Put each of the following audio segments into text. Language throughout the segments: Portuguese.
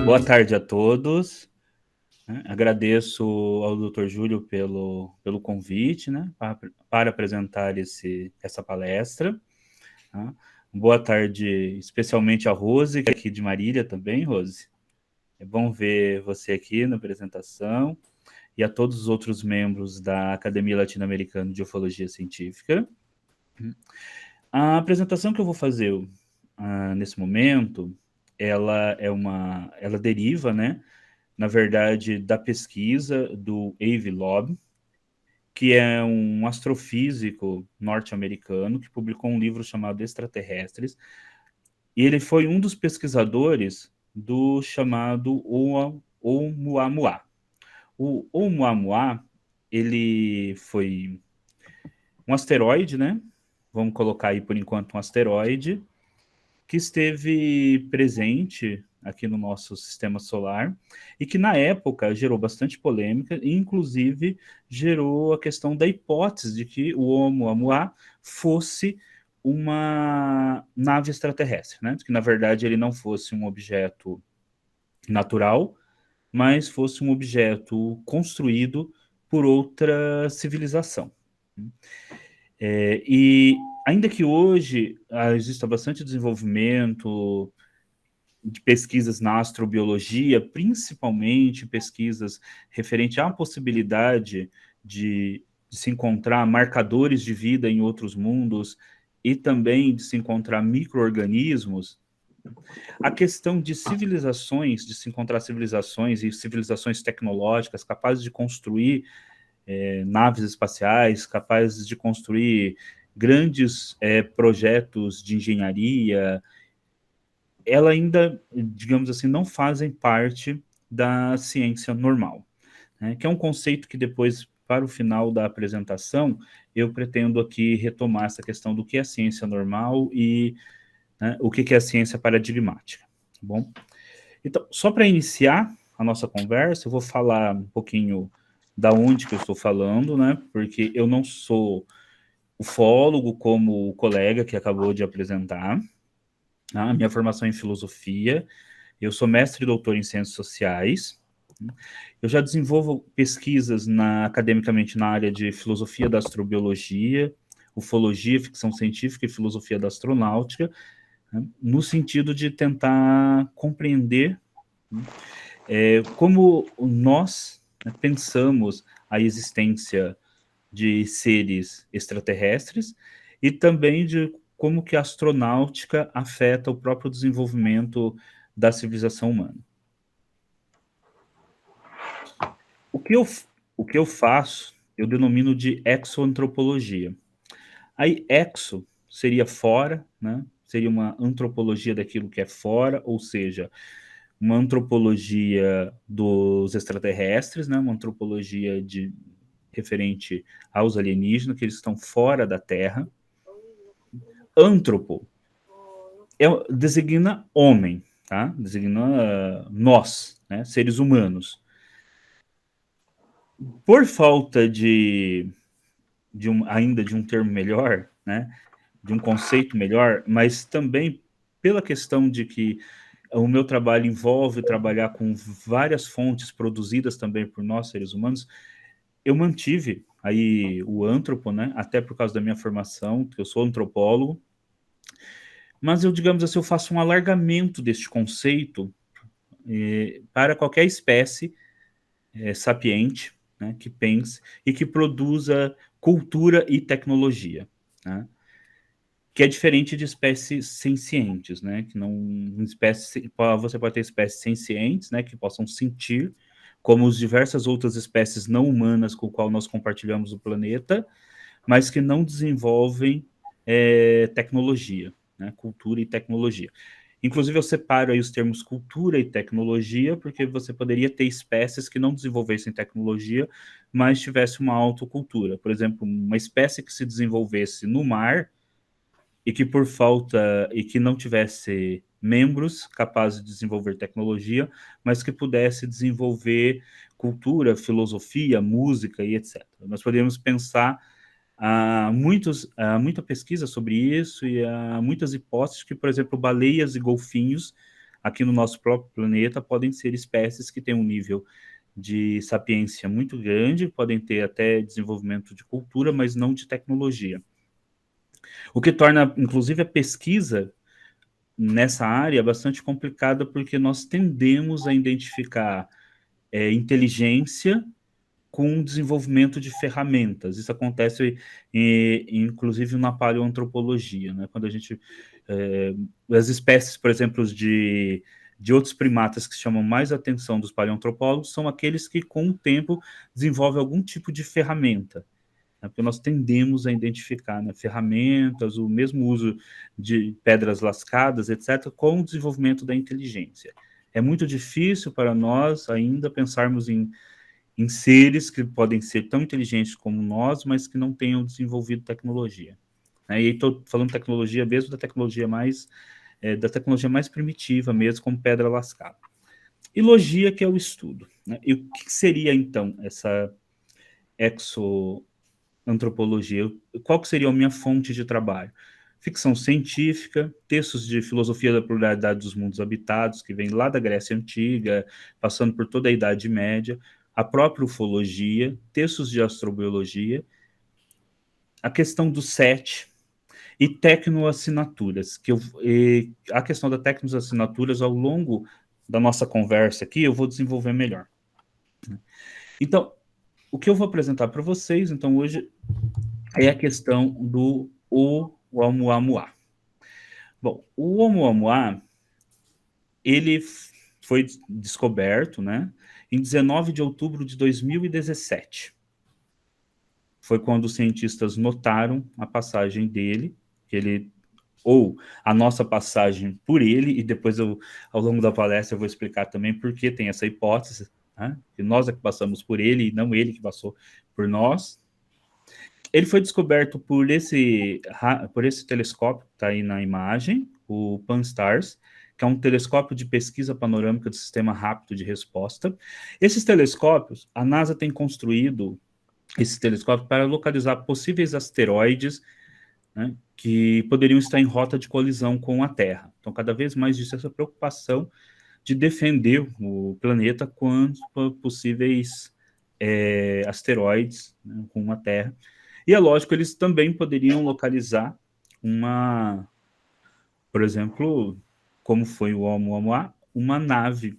Boa tarde a todos. Agradeço ao Dr. Júlio pelo convite, né, para apresentar essa palestra. Tá? Boa tarde especialmente a Rose, que é aqui de Marília também, Rose. É bom ver você aqui na apresentação e a todos os outros membros da Academia Latino-Americana de Ufologia Científica. A apresentação que eu vou fazer nesse momento, ela deriva, né, na verdade, da pesquisa do Avi Loeb, que é um astrofísico norte-americano que publicou um livro chamado Extraterrestres, e ele foi um dos pesquisadores do chamado Oumuamua. O Oumuamua, ele foi um asteroide, né? Vamos colocar aí por enquanto um asteroide, que esteve presente aqui no nosso sistema solar e que na época gerou bastante polêmica e inclusive gerou a questão da hipótese de que o Oumuamua fosse uma nave extraterrestre, né? Que na verdade ele não fosse um objeto natural, mas fosse um objeto construído por outra civilização. E ainda que hoje exista bastante desenvolvimento de pesquisas na astrobiologia, principalmente pesquisas referentes à possibilidade de se encontrar marcadores de vida em outros mundos e também de se encontrar micro-organismos, a questão de civilizações, de se encontrar civilizações e civilizações tecnológicas capazes de construir naves espaciais, capazes de construir grandes projetos de engenharia, ela ainda, digamos assim, não fazem parte da ciência normal, né? Que é um conceito que depois, para o final da apresentação, eu pretendo aqui retomar essa questão do que é ciência normal e, né, o que é a ciência paradigmática, tá bom? Então, só para iniciar a nossa conversa, eu vou falar um pouquinho da onde que eu estou falando, né? Porque eu não sou ufólogo como o colega que acabou de apresentar. A minha formação é em filosofia, eu sou mestre e doutor em ciências sociais, eu já desenvolvo pesquisas academicamente na área de filosofia da astrobiologia, ufologia, ficção científica e filosofia da astronáutica, né, no sentido de tentar compreender como nós, né, pensamos a existência de seres extraterrestres e também de como que a astronáutica afeta o próprio desenvolvimento da civilização humana. O que eu faço, eu denomino de exoantropologia. Aí, exo seria fora, né? Seria uma antropologia daquilo que é fora, ou seja, uma antropologia dos extraterrestres, né? Uma antropologia referente aos alienígenas, que eles estão fora da Terra. Antropo designa homem, tá? Designa nós, né? Seres humanos. Por falta ainda de um termo melhor, né? De um conceito melhor, mas também pela questão de que o meu trabalho envolve trabalhar com várias fontes produzidas também por nós, seres humanos, eu mantive aí o antropo, né? Até por causa da minha formação, que eu sou antropólogo, mas eu, digamos assim, eu faço um alargamento deste conceito para qualquer espécie sapiente, né, que pense e que produza cultura e tecnologia, né? Que é diferente de espécies sencientes, né? Que não espécies, você pode ter espécies sencientes, né? Que possam sentir, como as diversas outras espécies não humanas com o qual nós compartilhamos o planeta, mas que não desenvolvem tecnologia, né? Cultura e tecnologia. Inclusive, eu separo aí os termos cultura e tecnologia, porque você poderia ter espécies que não desenvolvessem tecnologia, mas tivesse uma autocultura. Por exemplo, uma espécie que se desenvolvesse no mar e que por falta e que não tivesse membros capazes de desenvolver tecnologia, mas que pudesse desenvolver cultura, filosofia, música e etc. Nós podemos pensar muita pesquisa sobre isso e há muitas hipóteses que, por exemplo, baleias e golfinhos aqui no nosso próprio planeta podem ser espécies que têm um nível de sapiência muito grande, podem ter até desenvolvimento de cultura, mas não de tecnologia. O que torna, inclusive, a pesquisa nessa área bastante complicada, porque nós tendemos a identificar inteligência com o desenvolvimento de ferramentas. Isso acontece, inclusive, na paleoantropologia, né? Quando a gente... as espécies, por exemplo, de outros primatas que chamam mais a atenção dos paleoantropólogos são aqueles que, com o tempo, desenvolvem algum tipo de ferramenta, né? Porque nós tendemos a identificar, né, ferramentas, o mesmo uso de pedras lascadas, etc., com o desenvolvimento da inteligência. É muito difícil para nós ainda pensarmos em seres que podem ser tão inteligentes como nós, mas que não tenham desenvolvido tecnologia. E aí estou falando tecnologia mesmo da tecnologia mais primitiva mesmo, como pedra lascada. E logia, que é o estudo, né? E o que seria, então, essa exoantropologia? Qual que seria a minha fonte de trabalho? Ficção científica, textos de filosofia da pluralidade dos mundos habitados, que vem lá da Grécia Antiga, passando por toda a Idade Média, a própria ufologia, textos de astrobiologia, a questão do SET e tecnoassinaturas. A questão da tecnoassinaturas, ao longo da nossa conversa aqui, eu vou desenvolver melhor. Então, o que eu vou apresentar para vocês, então, hoje, é a questão do Oumuamua. Bom, o Oumuamua, ele foi descoberto, né, em 19 de outubro de 2017. Foi quando os cientistas notaram a passagem dele, ou a nossa passagem por ele, e depois ao longo da palestra eu vou explicar também por que tem essa hipótese, né, que nós é que passamos por ele e não ele que passou por nós. Ele foi descoberto por esse telescópio que está aí na imagem, o Pan-STARRS, que é um telescópio de pesquisa panorâmica do sistema rápido de resposta. Esses telescópios, a NASA tem construído esse telescópio para localizar possíveis asteroides, né, que poderiam estar em rota de colisão com a Terra. Então, cada vez mais existe essa preocupação de defender o planeta contra possíveis asteroides, né, com a Terra. E é lógico, eles também poderiam localizar por exemplo, como foi o Oumuamua, uma nave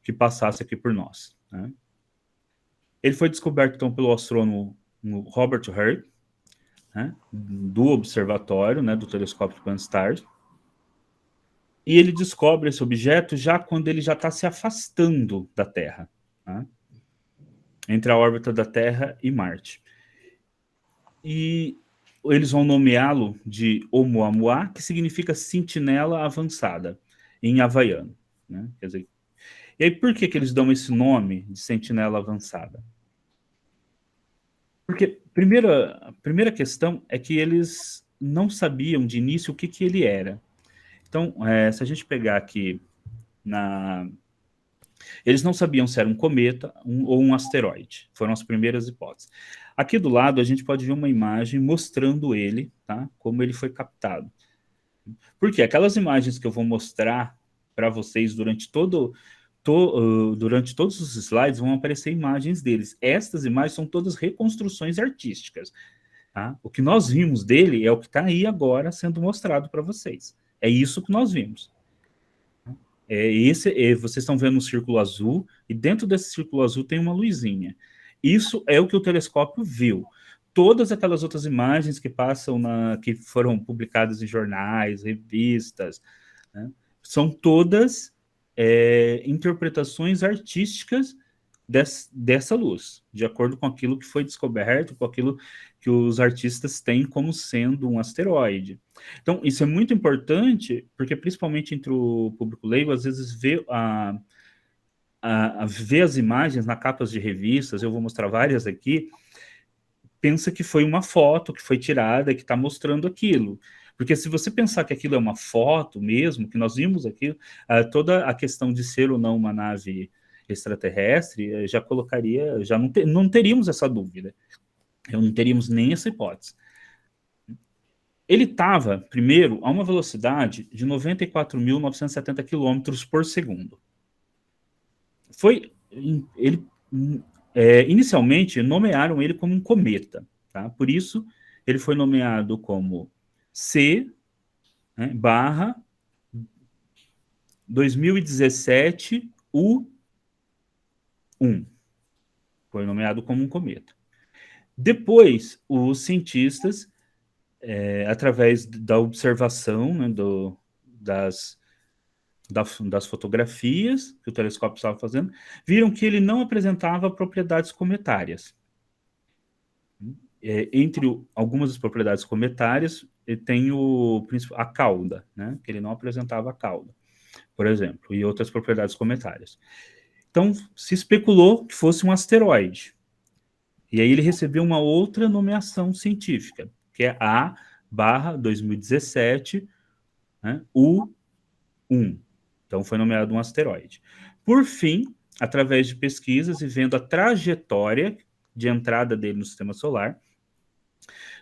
que passasse aqui por nós, né? Ele foi descoberto, então, pelo astrônomo Robert Hurd, né, do observatório, né, do telescópio Pan-STARRS, e ele descobre esse objeto já quando ele já está se afastando da Terra, né, entre a órbita da Terra e Marte. E eles vão nomeá-lo de Oumuamua, que significa sentinela avançada, em havaiano, né? Quer dizer, e aí por que eles dão esse nome de sentinela avançada? Porque a primeira questão é que eles não sabiam de início o que ele era. Então, se a gente pegar aqui eles não sabiam se era um cometa ou um asteroide. Foram as primeiras hipóteses. Aqui do lado a gente pode ver uma imagem mostrando ele, tá? Como ele foi captado. Porque aquelas imagens que eu vou mostrar para vocês durante todos os slides vão aparecer imagens deles. Estas imagens são todas reconstruções artísticas. Tá? O que nós vimos dele é o que está aí agora sendo mostrado para vocês. É isso que nós vimos. Vocês estão vendo um círculo azul, e dentro desse círculo azul tem uma luzinha. Isso é o que o telescópio viu. Todas aquelas outras imagens que passam que foram publicadas em jornais, revistas, né, são todas interpretações artísticas dessa luz, de acordo com aquilo que foi descoberto, com aquilo que os artistas têm como sendo um asteroide. Então, isso é muito importante, porque principalmente entre o público leigo, às vezes vê as imagens na capas de revistas, eu vou mostrar várias aqui, pensa que foi uma foto que foi tirada, que está mostrando aquilo. Porque se você pensar que aquilo é uma foto mesmo, que nós vimos aquilo, toda a questão de ser ou não uma nave extraterrestre, já colocaria, já não teríamos essa dúvida. Não teríamos nem essa hipótese. Ele estava, primeiro, a uma velocidade de 94.970 km por segundo. Inicialmente, nomearam ele como um cometa. Tá? Por isso, ele foi nomeado como C, né, barra 2017 U1. Foi nomeado como um cometa. Depois, os cientistas, através da observação, né, das fotografias que o telescópio estava fazendo, viram que ele não apresentava propriedades cometárias. Entre algumas das propriedades cometárias, tem a cauda, né, que ele não apresentava a cauda, por exemplo, e outras propriedades cometárias. Então, se especulou que fosse um asteroide. E aí ele recebeu uma outra nomeação científica, que é A/2017, né, U1. Então, foi nomeado um asteroide. Por fim, através de pesquisas e vendo a trajetória de entrada dele no sistema solar,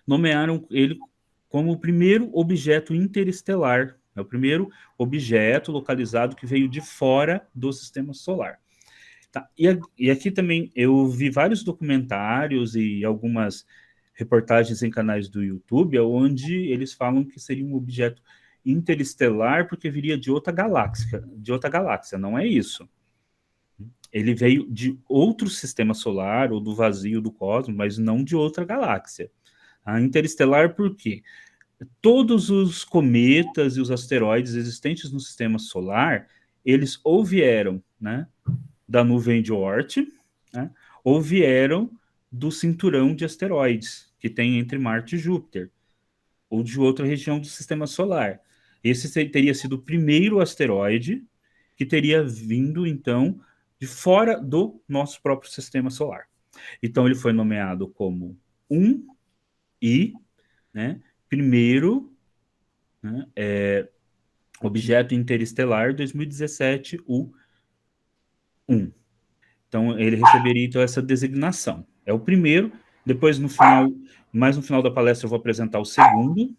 nomearam ele como o primeiro objeto interestelar, o primeiro objeto localizado que veio de fora do sistema solar. Tá. E aqui também eu vi vários documentários e algumas reportagens em canais do YouTube, onde eles falam que seria um objeto interestelar porque viria de outra galáxia. Não é isso. Ele veio de outro sistema solar ou do vazio do cosmos, mas não de outra galáxia. Interestelar por quê? Todos os cometas e os asteroides existentes no sistema solar, eles ou vieram, né, da nuvem de Oort, né, ou vieram do cinturão de asteroides que tem entre Marte e Júpiter, ou de outra região do sistema solar. Esse teria sido o primeiro asteroide que teria vindo, então, de fora do nosso próprio sistema solar. Então, ele foi nomeado como 1I, né, primeiro, né, objeto interestelar 2017 U1. Então, ele receberia então, essa designação. É o primeiro, depois no final, mais no final da palestra eu vou apresentar o segundo.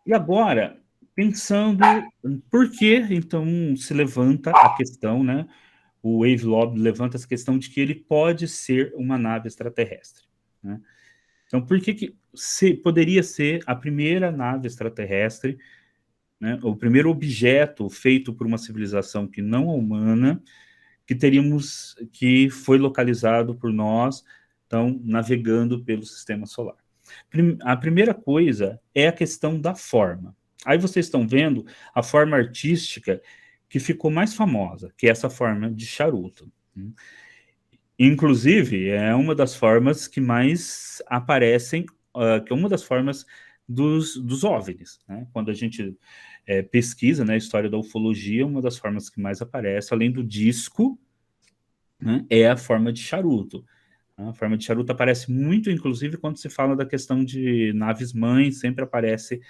E agora, pensando por que então se levanta a questão, né? O Wave Lob levanta essa questão de que ele pode ser uma nave extraterrestre, né? Então, por que poderia ser a primeira nave extraterrestre, né, o primeiro objeto feito por uma civilização que não é humana, que foi localizado por nós, então, navegando pelo sistema solar? A primeira coisa é a questão da forma. Aí vocês estão vendo a forma artística que ficou mais famosa, que é essa forma de charuto. Inclusive, é uma das formas que mais aparecem, que é uma das formas dos OVNIs, né? Quando a gente pesquisa, né, a história da ufologia, uma das formas que mais aparece, além do disco, né, é a forma de charuto. A forma de charuto aparece muito, inclusive, quando se fala da questão de naves-mães, sempre aparece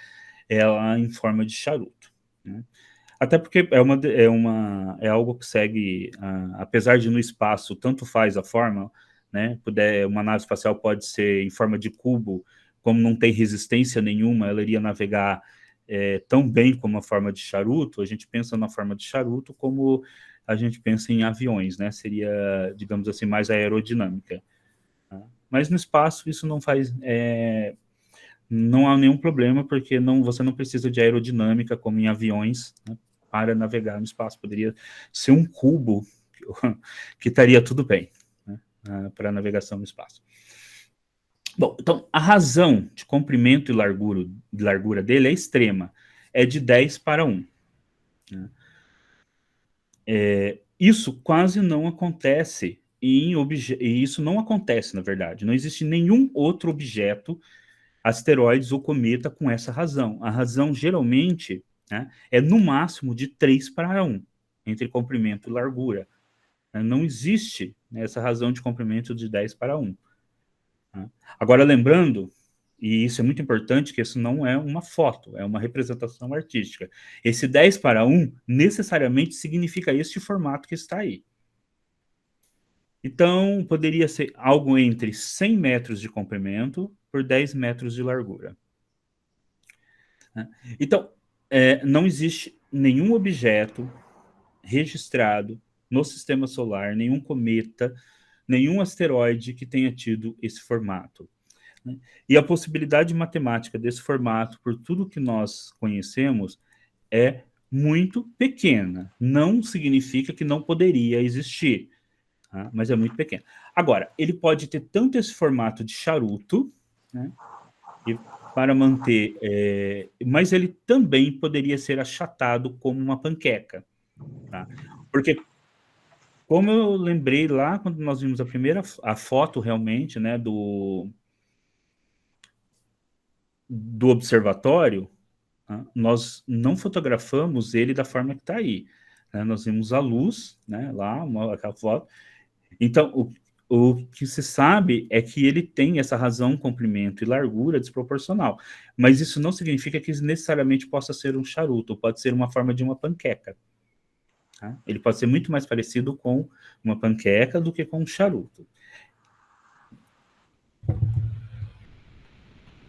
ela em forma de charuto, né? Até porque é algo que segue, apesar de no espaço tanto faz a forma, né? Uma nave espacial pode ser em forma de cubo, como não tem resistência nenhuma, ela iria navegar tão bem como a forma de charuto. A gente pensa na forma de charuto como a gente pensa em aviões, né? Seria, digamos assim, mais aerodinâmica. Mas no espaço isso não há nenhum problema, porque você não precisa de aerodinâmica como em aviões, né, para navegar no espaço. Poderia ser um cubo que estaria tudo bem, né, para navegação no espaço. Bom, então a razão de comprimento e largura dele é extrema, é de 10 para 1. Né? Isso quase não acontece e isso não acontece, na verdade. Não existe nenhum outro objeto, asteroides ou cometa, com essa razão. A razão, geralmente, né, é no máximo de 3 para 1, entre comprimento e largura. Não existe, né, essa razão de comprimento de 10 para 1. Né? Agora, lembrando, e isso é muito importante, que isso não é uma foto, é uma representação artística. Esse 10 para 1 necessariamente significa este formato que está aí. Então, poderia ser algo entre 100 metros de comprimento por 10 metros de largura. Então, não existe nenhum objeto registrado no sistema solar, nenhum cometa, nenhum asteroide que tenha tido esse formato. E a possibilidade matemática desse formato, por tudo que nós conhecemos, é muito pequena. Não significa que não poderia existir, tá? Mas é muito pequena. Agora, ele pode ter tanto esse formato de charuto, né, e para manter, mas ele também poderia ser achatado como uma panqueca, tá? Porque, como eu lembrei lá, quando nós vimos a foto realmente, né, do observatório, tá? Nós não fotografamos ele da forma que está aí, né? Nós vimos a luz, né, lá, aquela foto. Então, o que se sabe é que ele tem essa razão, comprimento e largura desproporcional. Mas isso não significa que necessariamente possa ser um charuto, pode ser uma forma de uma panqueca. Tá? Ele pode ser muito mais parecido com uma panqueca do que com um charuto.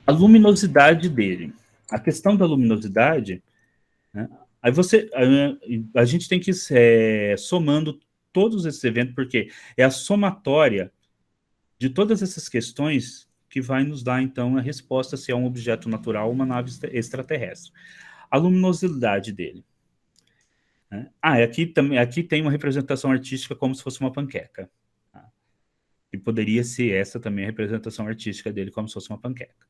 A luminosidade dele. A questão da luminosidade, né? Aí a gente tem que ir somando todos esses eventos, porque é a somatória de todas essas questões que vai nos dar, então, a resposta se é um objeto natural ou uma nave extraterrestre. A luminosidade dele. Né? Aqui tem uma representação artística como se fosse uma panqueca. Tá? E poderia ser essa também a representação artística dele, como se fosse uma panqueca.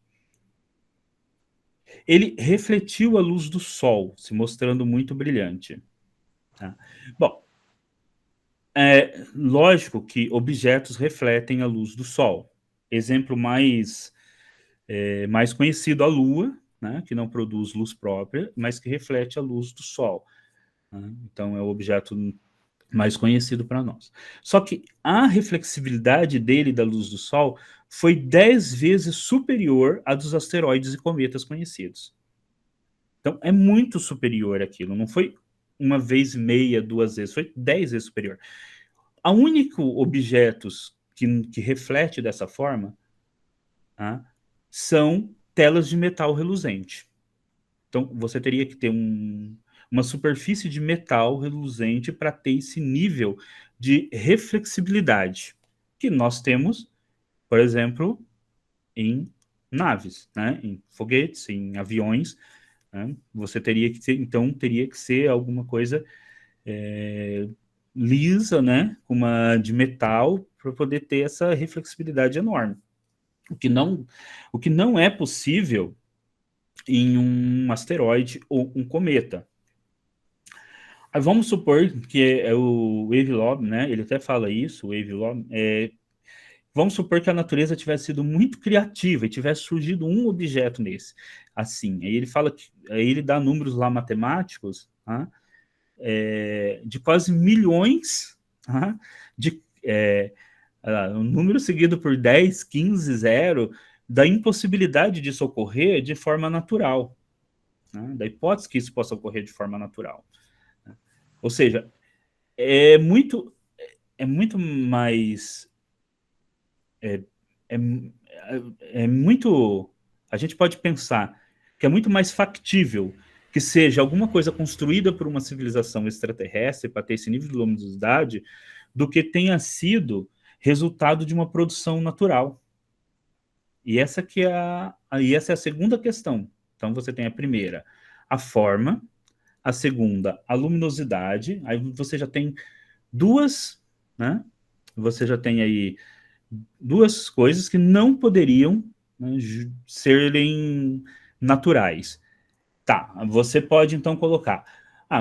Ele refletiu a luz do Sol, se mostrando muito brilhante. Tá? Bom, é lógico que objetos refletem a luz do Sol. Exemplo mais conhecido, a Lua, né, que não produz luz própria, mas que reflete a luz do Sol. Né? Então, é o objeto mais conhecido para nós. Só que a reflexibilidade dele da luz do Sol foi 10 vezes superior à dos asteroides e cometas conhecidos. Então, é muito superior aquilo. Não foi uma vez, meia, 2 vezes, foi 10 vezes superior. A único objetos que reflete dessa forma, tá, são telas de metal reluzente. Então, você teria que ter uma superfície de metal reluzente para ter esse nível de reflexibilidade que nós temos, por exemplo, em naves, né? Em foguetes, em aviões. Né? Você teria que ter, então, teria que ser alguma coisa lisa, né? De metal, para poder ter essa reflexibilidade enorme. O que não é possível em um asteroide ou um cometa. Aí vamos supor que é o Wave Lob, né? Ele até fala isso, o Wave Lob. Vamos supor que a natureza tivesse sido muito criativa e tivesse surgido um objeto nesse, assim. Aí ele dá números lá matemáticos, tá? De quase milhões, tá? Um número seguido por 10, 15, 0, da impossibilidade disso ocorrer de forma natural, né? Da hipótese que isso possa ocorrer de forma natural. Ou seja, é muito, é muito mais. É, é, é muito. A gente pode pensar que é muito mais factível que seja alguma coisa construída por uma civilização extraterrestre para ter esse nível de luminosidade do que tenha sido resultado de uma produção natural. E essa essa é a segunda questão. Então você tem a primeira, a forma, a segunda, a luminosidade. Aí você já tem duas, né? Você já tem aí duas coisas que não poderiam, né, serem naturais. Tá, você pode então colocar,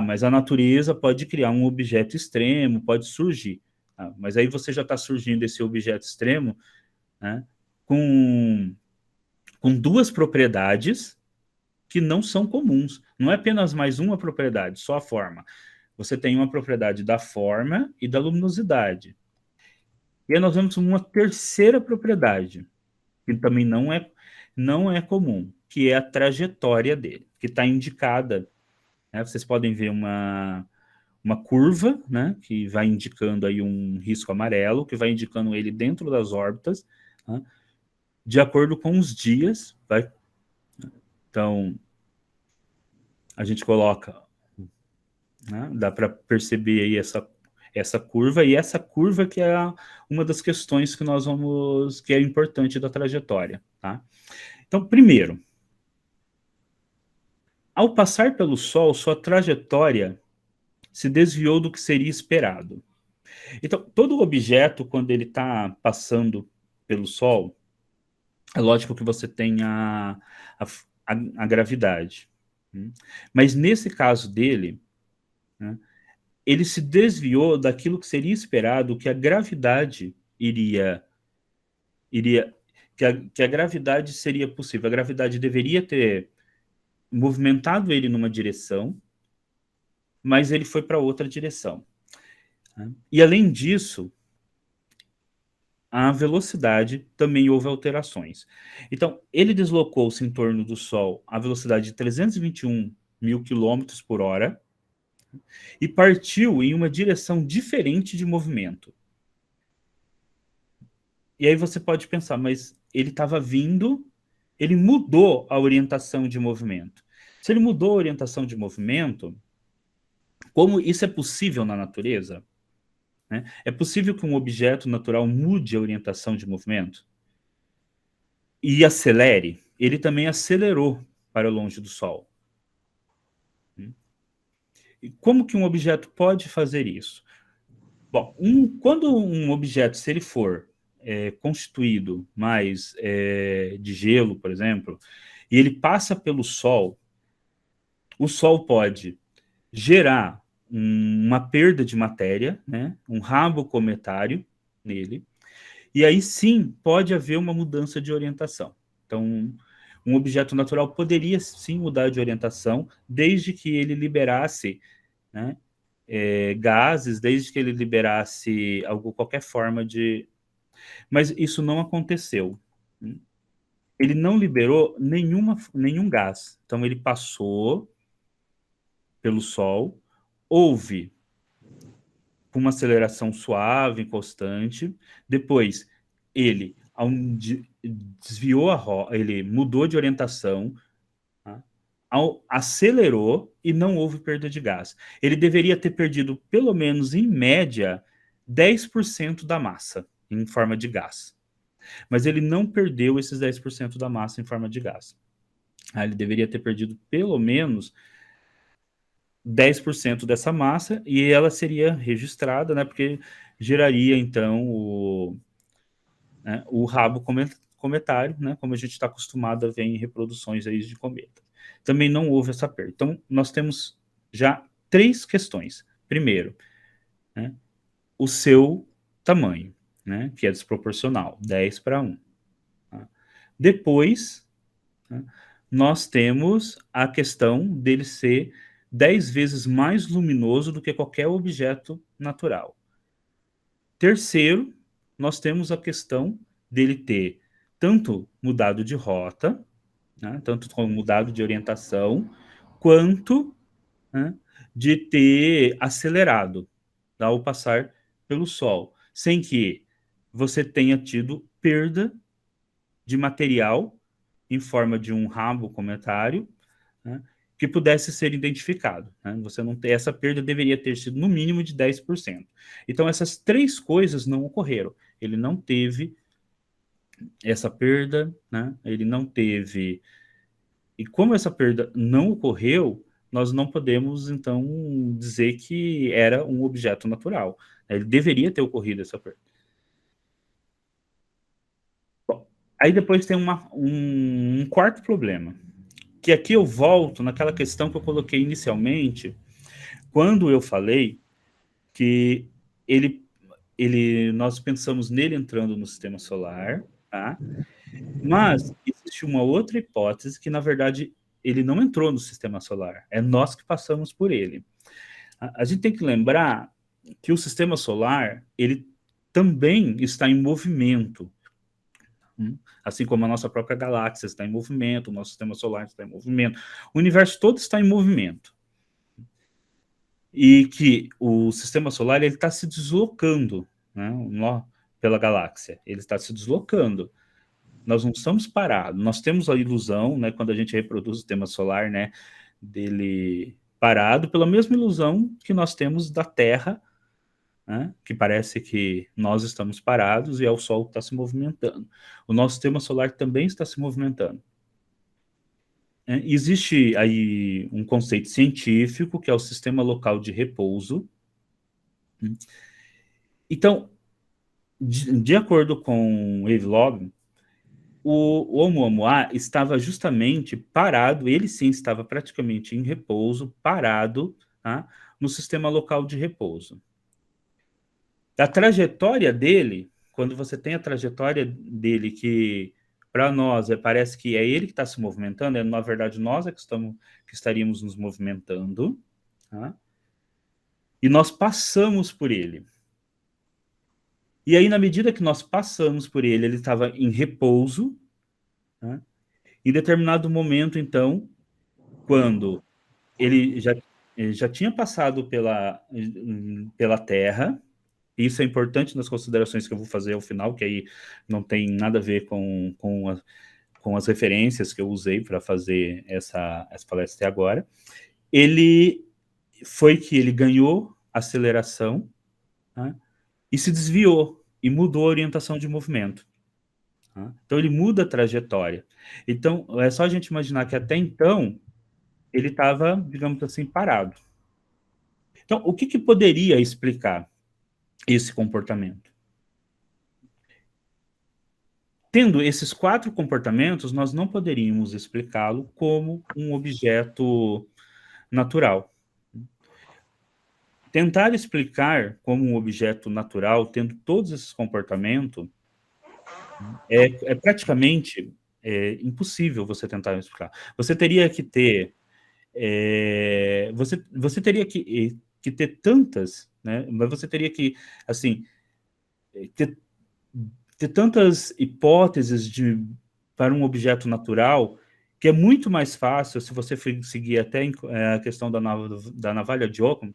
mas a natureza pode criar um objeto extremo, pode surgir. Mas aí você já está surgindo esse objeto extremo, né, com, com duas propriedades que não são comuns. Não é apenas mais uma propriedade, só a forma. Você tem uma propriedade da forma e da luminosidade. E aí nós vemos uma terceira propriedade, que também não é comum, que é a trajetória dele, que está indicada, né? Vocês podem ver uma curva, né, que vai indicando aí um risco amarelo, que vai indicando ele dentro das órbitas, né, de acordo com os dias. Então, a gente coloca, né, dá para perceber aí essa curva, e essa curva que é uma das questões que nós vamos, que é importante da trajetória, tá? Então, primeiro, ao passar pelo Sol, sua trajetória se desviou do que seria esperado. Então, todo objeto, quando ele está passando pelo Sol, é lógico que você tem a, a gravidade. Mas nesse caso dele, né, ele se desviou daquilo que seria esperado, que a gravidade iria que a gravidade seria possível. A gravidade deveria ter movimentado ele numa direção, mas ele foi para outra direção. E além disso, a velocidade também houve alterações. Então, ele deslocou-se em torno do Sol a velocidade de 321 mil quilômetros por hora e partiu em uma direção diferente de movimento. E aí você pode pensar, mas ele estava vindo, ele mudou a orientação de movimento. Se ele mudou a orientação de movimento, como isso é possível na natureza? Né? É possível que um objeto natural mude a orientação de movimento? E acelere? Ele também acelerou para longe do Sol. E como que um objeto pode fazer isso? Bom, quando um objeto, se ele for constituído mais de gelo, por exemplo, e ele passa pelo Sol, o Sol pode gerar uma perda de matéria, né, um rabo cometário nele, e aí sim pode haver uma mudança de orientação. Então, um objeto natural poderia sim mudar de orientação, desde que ele liberasse, né, gases, desde que ele liberasse qualquer forma de. Mas isso não aconteceu. Ele não liberou nenhum gás. Então, ele passou pelo Sol, houve uma aceleração suave, constante. Depois, ele desviou ele mudou de orientação, tá? Acelerou e não houve perda de gás. Ele deveria ter perdido, pelo menos em média, 10% da massa em forma de gás. Mas ele não perdeu esses 10% da massa em forma de gás. Ele deveria ter perdido pelo menos 10% dessa massa e ela seria registrada, né, porque geraria então o rabo cometário, né, como a gente está acostumado a ver em reproduções aí de cometa. Também não houve essa perda. Então, nós temos já três questões. Primeiro, né, o seu tamanho, né, que é desproporcional, 10:1. Tá? Depois, né, nós temos a questão dele ser 10 vezes mais luminoso do que qualquer objeto natural. Terceiro, nós temos a questão dele ter tanto mudado de rota, né, tanto como mudado de orientação, quanto, né, de ter acelerado ao passar pelo Sol, sem que você tenha tido perda de material em forma de um rabo cometário, né, que pudesse ser identificado. Né? Você não ter, essa perda deveria ter sido no mínimo de 10%. Então, essas três coisas não ocorreram. Ele não teve essa perda, né? Ele não teve. E como essa perda não ocorreu, nós não podemos, então, dizer que era um objeto natural. Ele deveria ter ocorrido essa perda. Bom, aí depois tem um quarto problema, que aqui eu volto naquela questão que eu coloquei inicialmente, quando eu falei que ele, nós pensamos nele entrando no sistema solar, tá? Mas existe uma outra hipótese que, na verdade, ele não entrou no sistema solar. É nós que passamos por ele. A gente tem que lembrar que o sistema solar, ele também está em movimento. Assim como a nossa própria galáxia está em movimento, o nosso sistema solar está em movimento. O universo todo está em movimento. E que o sistema solar ele está se deslocando, né, pela galáxia. Ele está se deslocando. Nós não estamos parados. Nós temos a ilusão, né, quando a gente reproduz o sistema solar, né, dele parado, pela mesma ilusão que nós temos da Terra, né, que parece que nós estamos parados e é o Sol que está se movimentando. O nosso sistema solar também está se movimentando. Existe aí um conceito científico que é o sistema local de repouso. Então, de acordo com Avi Loeb, o Oumuamua estava justamente parado, ele sim estava praticamente em repouso, parado, tá, no sistema local de repouso. A trajetória dele, quando você tem a trajetória dele que para nós parece que é ele que está se movimentando, na verdade nós é que estaríamos nos movimentando, tá? E nós passamos por ele. E aí, na medida que nós passamos por ele, ele estava em repouso, tá? Em determinado momento, então, quando ele já tinha passado pela Terra, isso é importante nas considerações que eu vou fazer ao final, que aí não tem nada a ver com as referências que eu usei para fazer essa palestra até agora. Ele foi que ele ganhou aceleração, tá? E se desviou e mudou a orientação de movimento. Tá? Então ele muda a trajetória. Então é só a gente imaginar que até então ele estava, digamos assim, parado. Então o que poderia explicar esse comportamento? Tendo esses 4 comportamentos, nós não poderíamos explicá-lo como um objeto natural. Tentar explicar como um objeto natural, tendo todos esses comportamentos, é praticamente impossível você tentar explicar. Você teria que ter você teria que ter tantas, né? Mas você teria que assim ter, ter tantas hipóteses para um objeto natural que é muito mais fácil se você seguir até a questão da navalha de Ockham,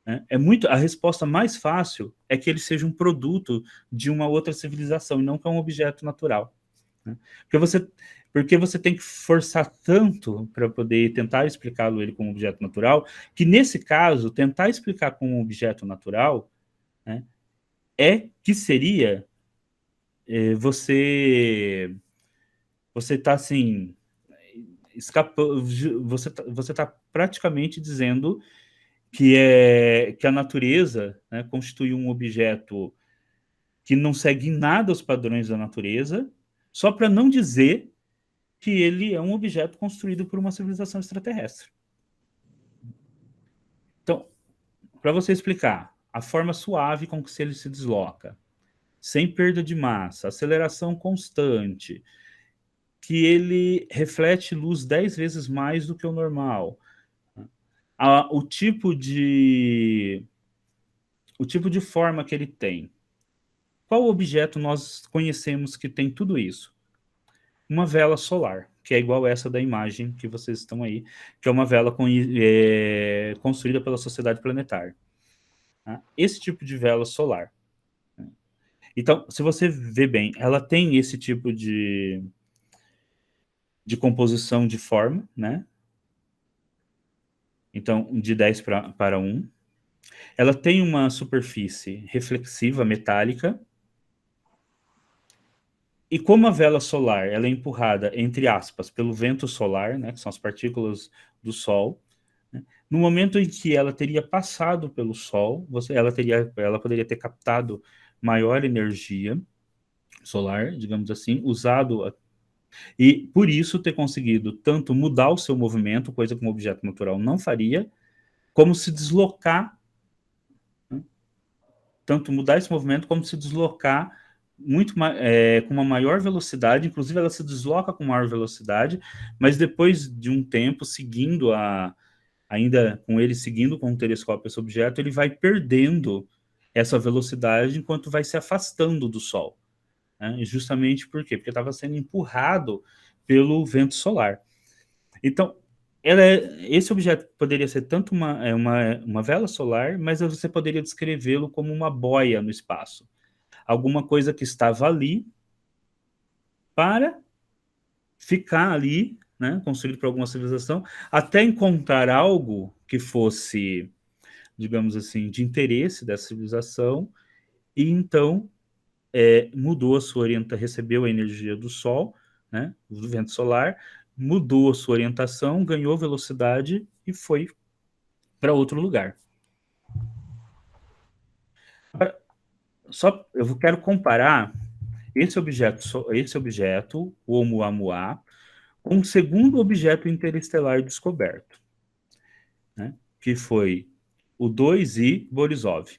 né? A resposta mais fácil é que ele seja um produto de uma outra civilização e não que é um objeto natural, né? Porque você tem que forçar tanto para poder tentar explicá-lo ele como objeto natural, que nesse caso, tentar explicar como um objeto natural, né, que seria você está assim, você tá praticamente dizendo que a natureza, né, constitui um objeto que não segue em nada os padrões da natureza, só para não dizer que ele é um objeto construído por uma civilização extraterrestre. Então, para você explicar a forma suave com que ele se desloca, sem perda de massa, aceleração constante, que ele reflete luz 10 vezes mais do que o normal, o tipo de forma que ele tem. Qual objeto nós conhecemos que tem tudo isso? Uma vela solar, que é igual essa da imagem que vocês estão aí, que é uma vela construída pela Sociedade Planetária. Tá? Esse tipo de vela solar. Então, se você vê bem, ela tem esse tipo de composição de forma, né? Então, de 10 para 1. Ela tem uma superfície reflexiva metálica. E como a vela solar ela é empurrada, entre aspas, pelo vento solar, né, que são as partículas do Sol, né, no momento em que ela teria passado pelo Sol, ela poderia ter captado maior energia solar, digamos assim, e por isso ter conseguido tanto mudar o seu movimento, coisa que um objeto natural não faria, como se deslocar, né, tanto mudar esse movimento como se deslocar com uma maior velocidade, inclusive ela se desloca com maior velocidade, mas depois de um tempo ainda com ele seguindo com o telescópio esse objeto, ele vai perdendo essa velocidade enquanto vai se afastando do Sol, né? E justamente por quê? Porque estava sendo empurrado pelo vento solar. Então, esse objeto poderia ser tanto uma vela solar, mas você poderia descrevê-lo como uma boia no espaço. Alguma coisa que estava ali para ficar ali, né, construído por alguma civilização, até encontrar algo que fosse, digamos assim, de interesse dessa civilização, e então mudou a sua orientação, recebeu a energia do Sol, né, do vento solar, mudou a sua orientação, ganhou velocidade e foi para outro lugar. Só eu quero comparar esse objeto, o Oumuamua, com o segundo objeto interestelar descoberto, né, que foi o 2I Borisov.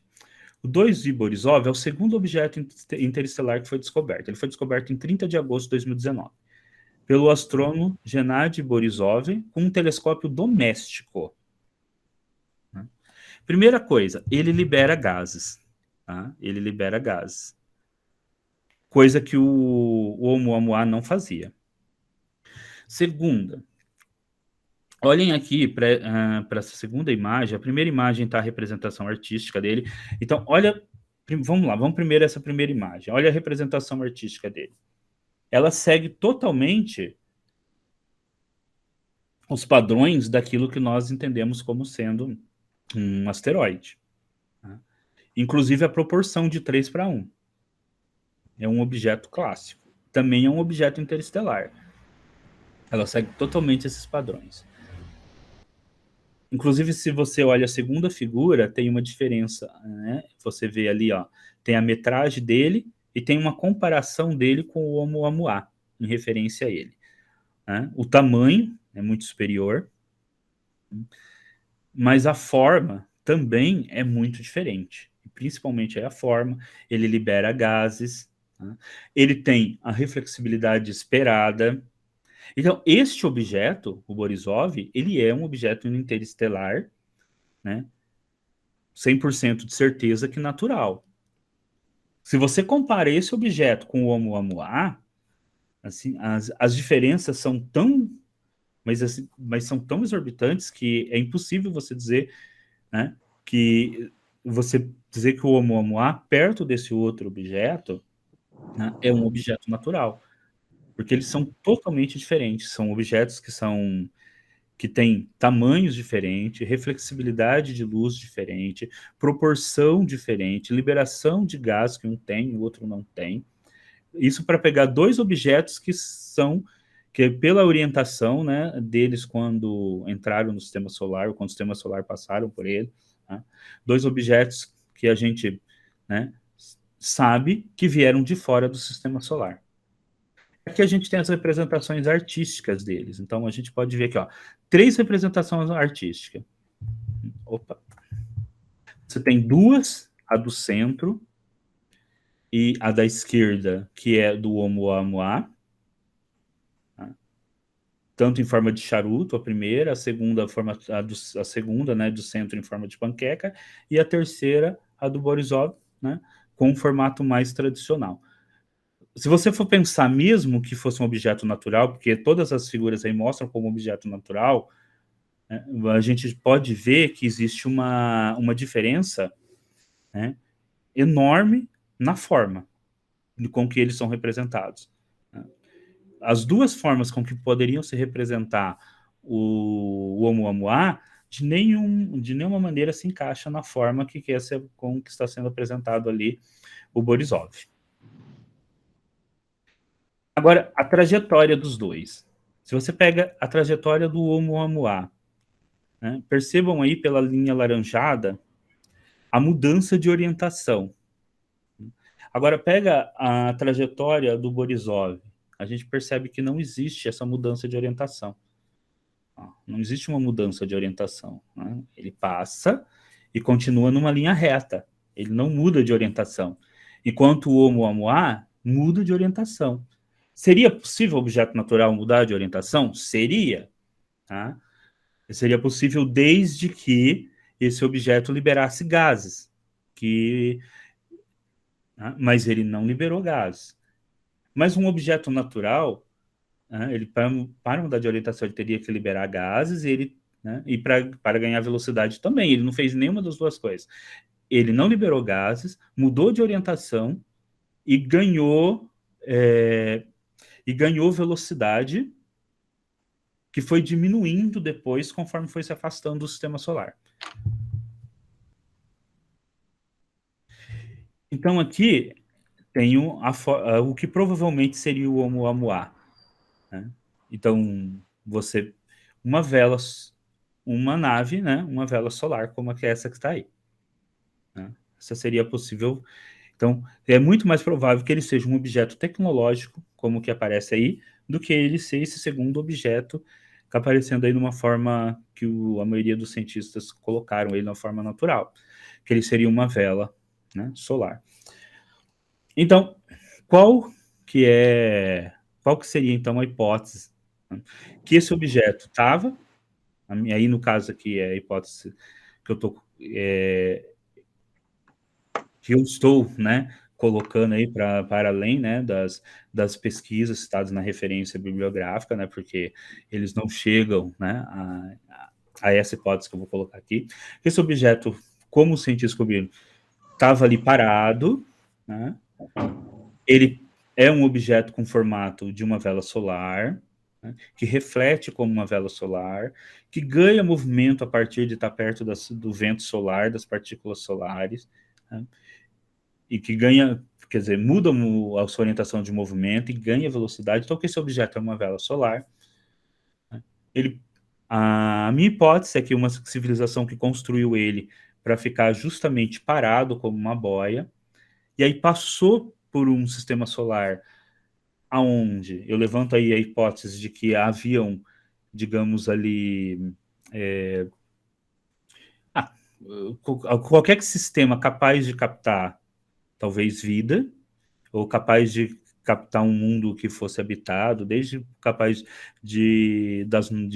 O 2I Borisov é o segundo objeto interestelar que foi descoberto. Ele foi descoberto em 30 de agosto de 2019 pelo astrônomo Gennady Borisov com um telescópio doméstico, né? Primeira coisa, ele libera gases. Tá? Ele libera gases. Coisa que o Oumuamua não fazia. Segunda, olhem aqui para essa segunda imagem. A primeira imagem está a representação artística dele. Então, olha, vamos lá, vamos primeiro essa primeira imagem. Olha a representação artística dele. Ela segue totalmente os padrões daquilo que nós entendemos como sendo um asteroide. Tá? Inclusive a proporção de 3:1. É um objeto clássico. Também é um objeto interestelar. Ela segue totalmente esses padrões. Inclusive, se você olha a segunda figura, tem uma diferença, né? Você vê ali, ó, tem a metragem dele e tem uma comparação dele com o Oumuamua, em referência a ele, né? O tamanho é muito superior, mas a forma também é muito diferente. Principalmente a forma, ele libera gases, né? Ele tem a reflexibilidade esperada. Então, este objeto, o Borisov, ele é um objeto interestelar, né? 100% de certeza que natural. Se você compara esse objeto com o Oumuamua, assim, as diferenças são tão, mas são tão exorbitantes que é impossível você dizer, né, que o Oumuamua perto desse outro objeto, né, é um objeto natural, porque eles são totalmente diferentes, são objetos que tem tamanhos diferentes, reflexibilidade de luz diferente, proporção diferente, liberação de gás que um tem e o outro não tem. Isso para pegar dois objetos que pela orientação, né, deles quando entraram no sistema solar, ou quando o sistema solar passaram por ele, né, dois objetos que a gente, né, sabe que vieram de fora do sistema solar. Aqui a gente tem as representações artísticas deles. Então a gente pode ver aqui, ó, 3 representações artísticas. Opa. Você tem duas, a do centro e a da esquerda, que é do Oumuamua, tá? Tanto em forma de charuto, a primeira, a segunda, né, do centro em forma de panqueca, e a terceira, a do Borisov, né, com um formato mais tradicional. Se você for pensar mesmo que fosse um objeto natural, porque todas as figuras aí mostram como objeto natural, né, a gente pode ver que existe uma diferença, né, enorme na forma com que eles são representados. Né. As duas formas com que poderiam se representar o Oumuamua de nenhuma maneira se encaixa na forma com que está sendo apresentado ali o Borisov. Agora, a trajetória dos dois. Se você pega a trajetória do Oumuamua, né, percebam aí pela linha laranjada a mudança de orientação. Agora, pega a trajetória do Borisov. A gente percebe que não existe essa mudança de orientação. Não existe uma mudança de orientação. Né? Ele passa e continua numa linha reta. Ele não muda de orientação. Enquanto o Oumuamua muda de orientação. Seria possível o objeto natural mudar de orientação? Seria. Tá? Seria possível desde que esse objeto liberasse gases. Tá? Mas ele não liberou gases. Mas um objeto natural, né, ele para mudar de orientação, ele teria que liberar gases e para ganhar velocidade também. Ele não fez nenhuma das duas coisas. Ele não liberou gases, mudou de orientação e ganhou velocidade, que foi diminuindo depois conforme foi se afastando do sistema solar. Então aqui tem o que provavelmente seria o Oumuamua. Né? Então você uma vela, uma nave, né? Uma vela solar como essa que está aí. Né? Essa seria possível. Então é muito mais provável que ele seja um objeto tecnológico, como o que aparece aí, do que ele ser esse segundo objeto que aparecendo aí numa forma que a maioria dos cientistas colocaram ele na forma natural, que ele seria uma vela, né, solar. Então, qual que seria então a hipótese, né? Que esse objeto estava, aí no caso aqui é a hipótese que eu estou, né, colocando aí para além, né, das pesquisas citadas na referência bibliográfica, né, porque eles não chegam, né, a essa hipótese que eu vou colocar aqui. Esse objeto, como os cientistas descobriram, estava ali parado, né, ele é um objeto com formato de uma vela solar, né, que reflete como uma vela solar, que ganha movimento a partir de estar perto do vento solar, das partículas solares, né, e que ganha, quer dizer, muda a sua orientação de movimento e ganha velocidade. Então, que esse objeto é uma vela solar. Né, a minha hipótese é que uma civilização que construiu ele para ficar justamente parado como uma boia, e aí passou por um sistema solar aonde eu levanto aí a hipótese de que haviam, digamos ali, é, ah, qualquer sistema capaz de captar talvez vida, ou capaz de captar um mundo que fosse habitado, desde capaz de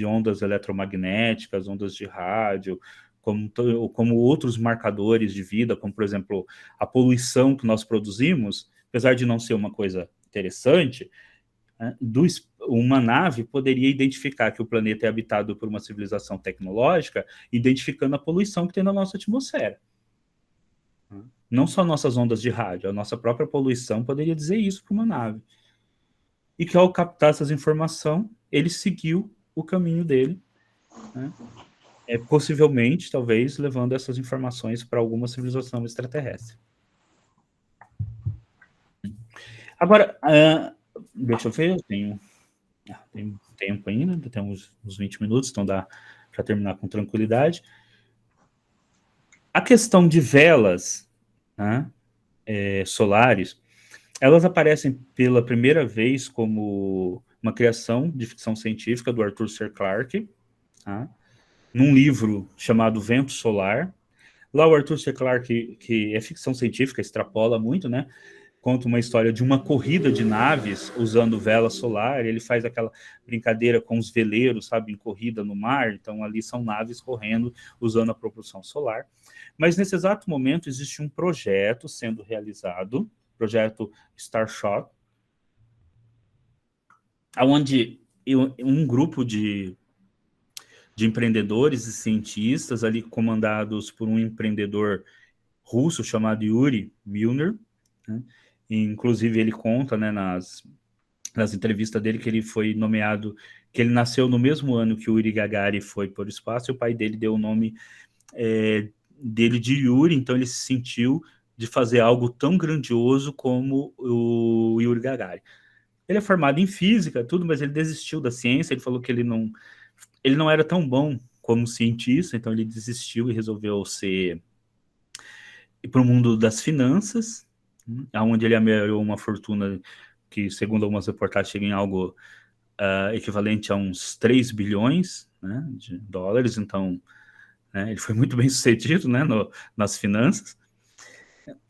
ondas eletromagnéticas, ondas de rádio, como outros marcadores de vida, como, por exemplo, a poluição que nós produzimos, apesar de não ser uma coisa interessante, né, uma nave poderia identificar que o planeta é habitado por uma civilização tecnológica, identificando a poluição que tem na nossa atmosfera. Não só nossas ondas de rádio, a nossa própria poluição poderia dizer isso para uma nave. E que ao captar essas informações, ele seguiu o caminho dele, né? Possivelmente, talvez, levando essas informações para alguma civilização extraterrestre. Agora, deixa eu ver, eu tenho tempo ainda, temos uns 20 minutos, então dá para terminar com tranquilidade. A questão de velas, né, solares, elas aparecem pela primeira vez como uma criação de ficção científica do Arthur C. Clarke, tá? Num livro chamado Vento Solar. Lá o Arthur C. Clarke, que é ficção científica, extrapola muito, né? Conta uma história de uma corrida de naves usando vela solar. Ele faz aquela brincadeira com os veleiros, sabe, em corrida no mar. Então ali são naves correndo usando a propulsão solar. Mas nesse exato momento existe um projeto sendo realizado, projeto Starshot, onde um grupo de empreendedores e cientistas ali comandados por um empreendedor russo chamado Yuri Milner, né? Inclusive ele conta, né, nas entrevistas dele que ele foi nomeado, que ele nasceu no mesmo ano que o Yuri Gagarin foi para o espaço, e o pai dele deu o nome dele de Yuri, então ele se sentiu de fazer algo tão grandioso como o Yuri Gagarin. Ele é formado em física, tudo, mas ele desistiu da ciência, ele falou que ele não era tão bom como cientista, então ele desistiu e resolveu ir para o mundo das finanças, onde ele amealhou uma fortuna que, segundo algumas reportagens, chega em algo equivalente a uns 3 bilhões, né, de dólares, então né, ele foi muito bem sucedido, né, nas finanças,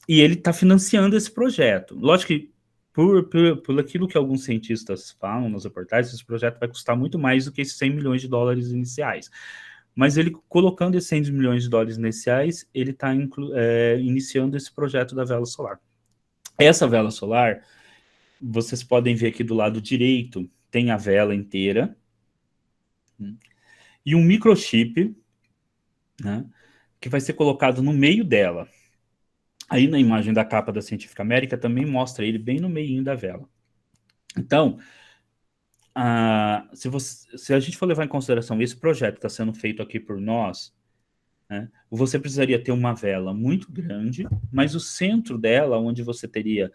e ele está financiando esse projeto. Lógico que, por aquilo que alguns cientistas falam nas reportagens, esse projeto vai custar muito mais do que esses 100 milhões de dólares iniciais. Mas ele, colocando esses 100 milhões de dólares iniciais, ele está iniciando esse projeto da vela solar. Essa vela solar, vocês podem ver aqui do lado direito, tem a vela inteira, e um microchip, né, que vai ser colocado no meio dela. Aí na imagem da capa da Científica América também mostra ele bem no meio da vela. Então, se a gente for levar em consideração esse projeto que está sendo feito aqui por nós, né, você precisaria ter uma vela muito grande, mas o centro dela, onde você teria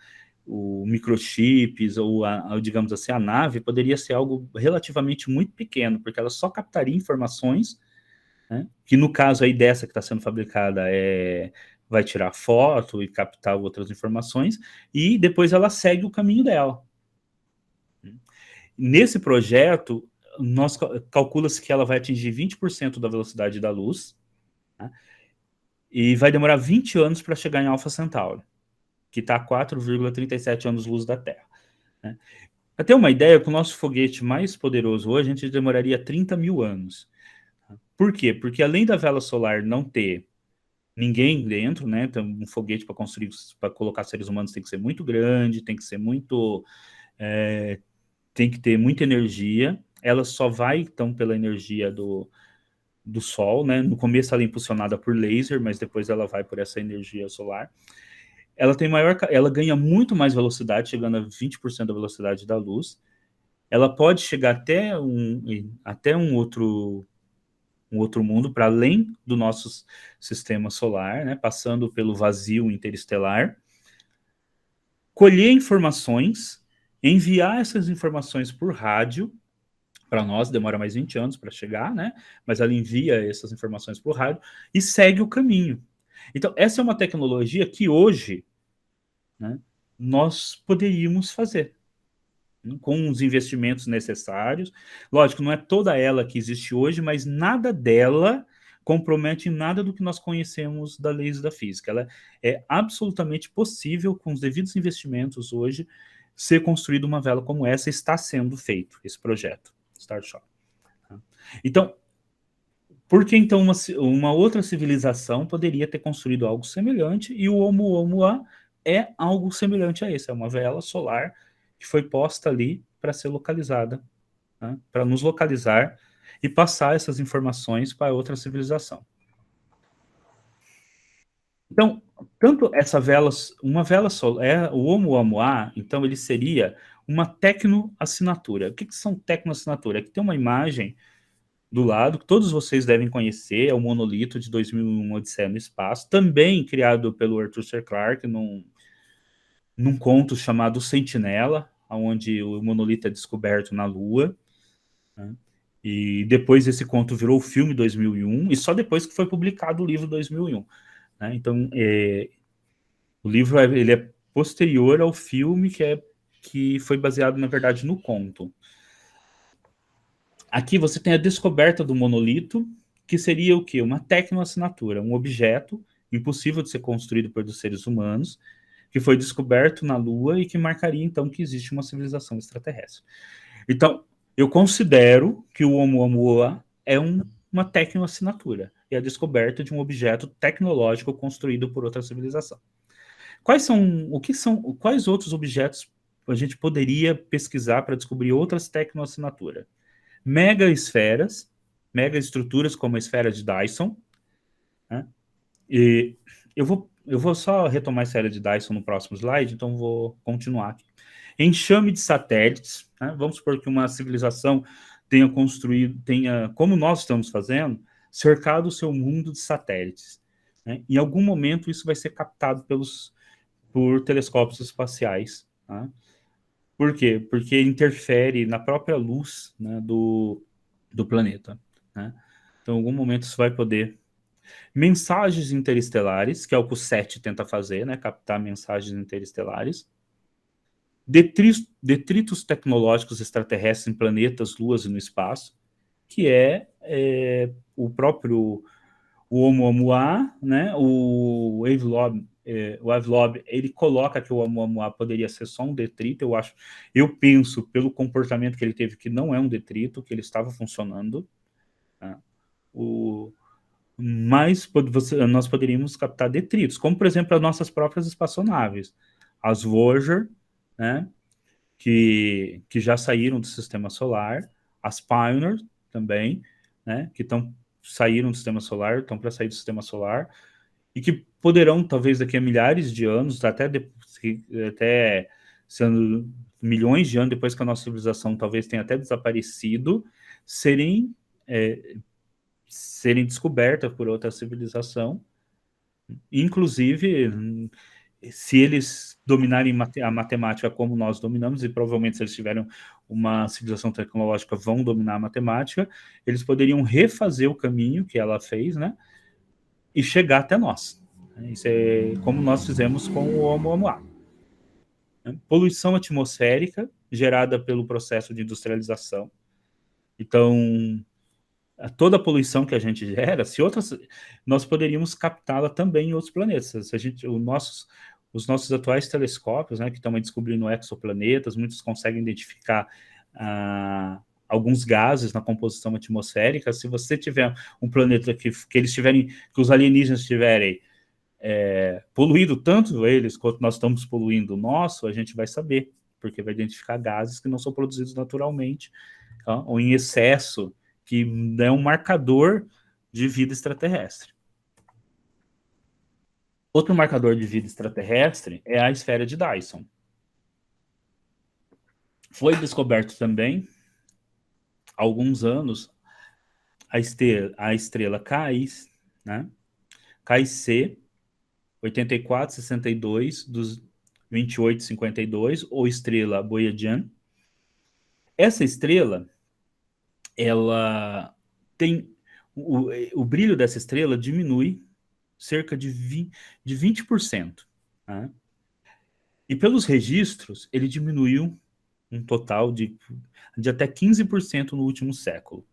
o microchips ou, digamos assim, a nave, poderia ser algo relativamente muito pequeno, porque ela só captaria informações, né, que no caso aí dessa que está sendo fabricada vai tirar foto e captar outras informações, e depois ela segue o caminho dela. Nesse projeto, calcula-se que ela vai atingir 20% da velocidade da luz, né, e vai demorar 20 anos para chegar em Alpha Centauri, que está a 4,37 anos-luz da Terra. Né? Para ter uma ideia, com o nosso foguete mais poderoso hoje, a gente demoraria 30 mil anos. Por quê? Porque além da vela solar não ter ninguém dentro, né? Então, um foguete para construir, para colocar seres humanos tem que ser muito grande, tem que ser muito... tem que ter muita energia. Ela só vai, então, pela energia do Sol, né? No começo ela é impulsionada por laser, mas depois ela vai por essa energia solar. Ela ganha muito mais velocidade, chegando a 20% da velocidade da luz. Ela pode chegar até um outro mundo, para além do nosso sistema solar, né, passando pelo vazio interestelar, colher informações, enviar essas informações por rádio, para nós demora mais 20 anos para chegar, né, mas ela envia essas informações por rádio e segue o caminho. Então, essa é uma tecnologia que hoje, né, nós poderíamos fazer, com os investimentos necessários. Lógico, não é toda ela que existe hoje, mas nada dela compromete nada do que nós conhecemos das leis da física. Ela é absolutamente possível, com os devidos investimentos hoje, ser construída uma vela como essa. Está sendo feito esse projeto, Starshot. Então, por que então uma outra civilização poderia ter construído algo semelhante, e o Oumuamua é algo semelhante a esse, é uma vela solar que foi posta ali para ser localizada, né, para nos localizar e passar essas informações para outra civilização. Então, tanto essa vela, uma vela solar, o Oumuamua, então ele seria uma tecnoassinatura. O que são tecnoassinatura? Aqui tem uma imagem do lado, que todos vocês devem conhecer, é o monolito de 2001, Odisseia no Espaço, também criado pelo Arthur C. Clarke num conto chamado Sentinela, onde o monolito é descoberto na Lua, né? E depois esse conto virou o filme 2001, e só depois que foi publicado o livro 2001. Né? Então, o livro ele é posterior ao filme, que foi baseado, na verdade, no conto. Aqui você tem a descoberta do monolito, que seria o quê? Uma tecnoassinatura, um objeto impossível de ser construído por seres humanos, que foi descoberto na Lua e que marcaria, então, que existe uma civilização extraterrestre. Então, eu considero que o Oumuamua é uma tecnoassinatura, é a descoberta de um objeto tecnológico construído por outra civilização. Quais outros objetos a gente poderia pesquisar para descobrir outras tecnoassinaturas? Mega esferas, mega estruturas como a esfera de Dyson, né? E eu vou só retomar a esfera de Dyson no próximo slide, então vou continuar aqui. Enxame de satélites, né? Vamos supor que uma civilização tenha, como nós estamos fazendo, cercado o seu mundo de satélites. Né? Em algum momento isso vai ser captado por telescópios espaciais. Tá? Por quê? Porque interfere na própria luz, né, do planeta. Né? Então, em algum momento, isso vai poder. Mensagens interestelares, que é o que o SET tenta fazer, né, captar mensagens interestelares. Detritos tecnológicos extraterrestres em planetas, luas e no espaço, que o próprio o Oumuamua, né? O Avilov, ele coloca que o Oumuamua poderia ser só um detrito. Eu penso pelo comportamento que ele teve que não é um detrito, que ele estava funcionando. Tá? O, mas nós poderíamos captar detritos, como por exemplo as nossas próprias espaçonaves, as Voyager, né? Que já saíram do sistema solar, as Pioneer também, né? Que saíram do sistema solar, estão para sair do sistema solar e que poderão, talvez daqui a milhares de anos, até sendo milhões de anos depois que a nossa civilização talvez tenha até desaparecido, serem, é, serem descobertas por outra civilização. Inclusive, se eles dominarem a matemática como nós dominamos, e provavelmente se eles tiverem uma civilização tecnológica vão dominar a matemática, eles poderiam refazer o caminho que ela fez, né? E chegar até nós. Isso é como nós fizemos com o Oumuamua. Poluição atmosférica gerada pelo processo de industrialização. Então, toda a poluição que a gente gera, nós poderíamos captá-la também em outros planetas. Os nossos atuais telescópios, né, que estão descobrindo exoplanetas, muitos conseguem identificar alguns gases na composição atmosférica. Se você tiver um planeta que que os alienígenas tiverem poluído tanto eles quanto nós estamos poluindo o nosso, a gente vai saber, porque vai identificar gases que não são produzidos naturalmente, tá? Ou em excesso, que é um marcador de vida extraterrestre. Outro marcador de vida extraterrestre é a esfera de Dyson. Foi descoberto também, há alguns anos, a estrela KI, né? KIC 8462 dos 2852, ou estrela Boyadian. Essa estrela, ela tem o brilho dessa estrela diminui cerca de 20%. Né? E pelos registros, ele diminuiu um total de até 15% no último século.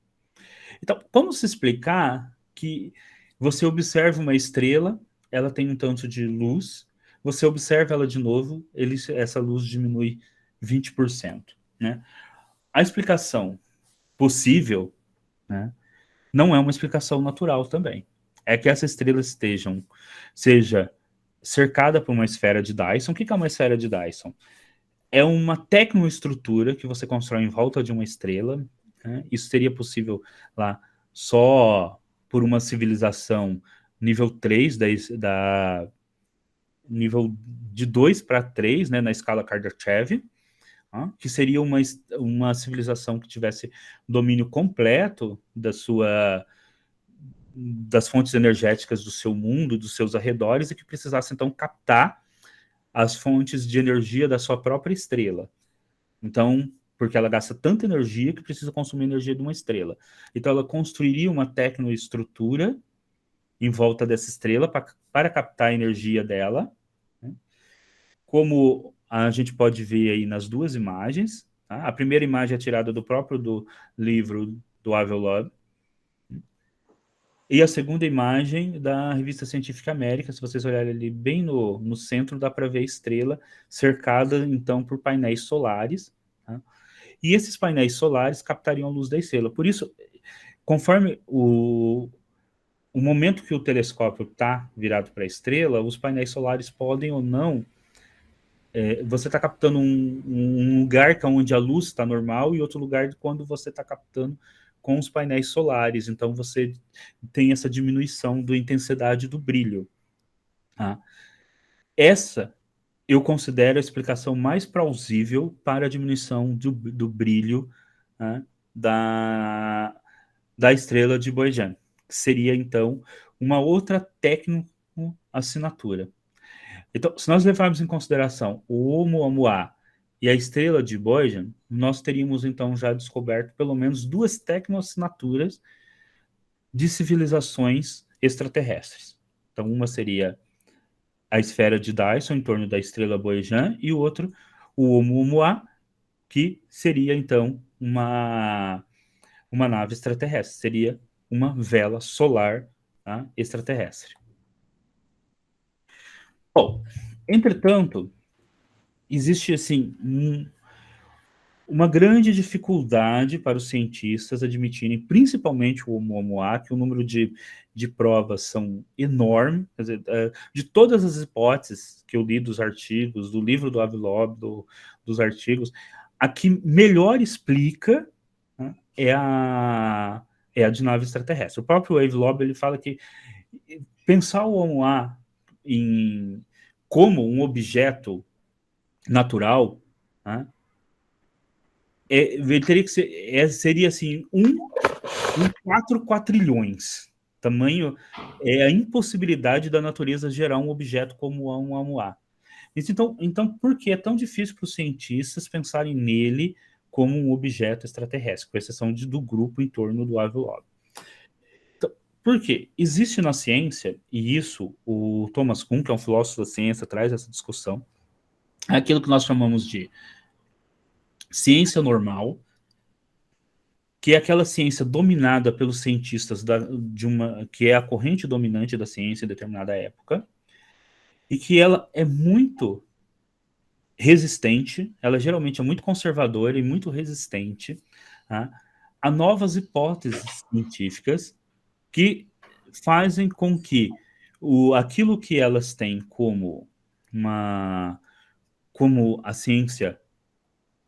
Então, como se explicar que você observa uma estrela, ela tem um tanto de luz, você observa ela de novo, essa luz diminui 20%. Né? A explicação possível, né, não é uma explicação natural também. É que essa estrela seja cercada por uma esfera de Dyson. O que é uma esfera de Dyson? É uma tecnoestrutura que você constrói em volta de uma estrela. Né? Isso seria possível lá só por uma civilização nível 3, nível de 2 para 3, né, na escala Kardashev, que seria uma civilização que tivesse domínio completo das fontes energéticas do seu mundo, dos seus arredores, e que precisasse, então, captar as fontes de energia da sua própria estrela. Então, porque ela gasta tanta energia que precisa consumir energia de uma estrela. Então, ela construiria uma tecnoestrutura em volta dessa estrela para captar a energia dela, né? Como a gente pode ver aí nas duas imagens. Tá? A primeira imagem é tirada do livro do Avilov, e a segunda imagem da revista Científica América. Se vocês olharem ali bem no centro, dá para ver a estrela cercada, então, por painéis solares. Tá? E esses painéis solares captariam a luz da estrela. Por isso, conforme o momento que o telescópio está virado para a estrela, os painéis solares podem ou não... você está captando um lugar onde a luz está normal e outro lugar quando você está captando com os painéis solares. Então, você tem essa diminuição da intensidade do brilho. Tá? Essa eu considero a explicação mais plausível para a diminuição do brilho, né, da estrela de Boyajian, que seria, então, uma outra técnico-assinatura. Então, se nós levarmos em consideração o Oumuamua e a estrela de Boyan, nós teríamos então já descoberto pelo menos 2 tecnoassinaturas de civilizações extraterrestres. Então, uma seria a esfera de Dyson em torno da estrela Boyan e o outro, o Oumuamua, que seria então uma nave extraterrestre, seria uma vela solar, tá, extraterrestre. Bom, entretanto, existe assim uma grande dificuldade para os cientistas admitirem, principalmente o Oumuamua, que o número de provas são enorme. Quer dizer, de todas as hipóteses que eu li dos artigos, do livro do Avi Loeb, dos artigos, a que melhor explica, né, é a de nave extraterrestre. O próprio Avi Loeb, ele fala que pensar o Oumuamua como um objeto natural, né, ele teria que ser, seria assim, em 4 quatrilhões. Tamanho é a impossibilidade da natureza gerar um objeto como um Oumuamua. Então, por que é tão difícil para os cientistas pensarem nele como um objeto extraterrestre, com exceção do grupo em torno do Avi Loeb? Então, por quê? Existe na ciência, e isso o Thomas Kuhn, que é um filósofo da ciência, traz essa discussão, é aquilo que nós chamamos de ciência normal, que é aquela ciência dominada pelos cientistas que é a corrente dominante da ciência em determinada época, e que ela é muito resistente, ela geralmente é muito conservadora e muito resistente, tá, a novas hipóteses científicas que fazem com que aquilo que elas têm como a ciência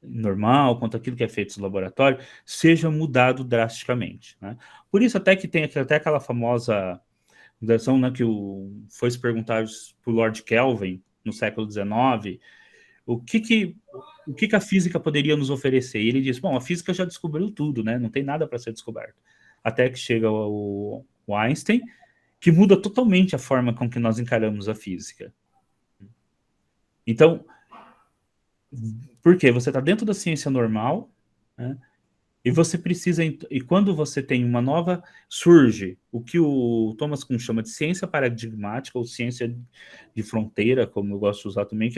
normal, quanto aquilo que é feito no laboratório, seja mudado drasticamente. Né? Por isso até que tem até aquela famosa versão, né, que foi se perguntar para o Lord Kelvin, no século XIX, o que a física poderia nos oferecer? E ele diz, bom, a física já descobriu tudo, né? Não tem nada para ser descoberto. Até que chega o Einstein, que muda totalmente a forma com que nós encaramos a física. Então, por quê? Você está dentro da ciência normal, né? E você precisa, e quando você tem uma nova, surge o que o Thomas Kuhn chama de ciência paradigmática ou ciência de fronteira, como eu gosto de usar também,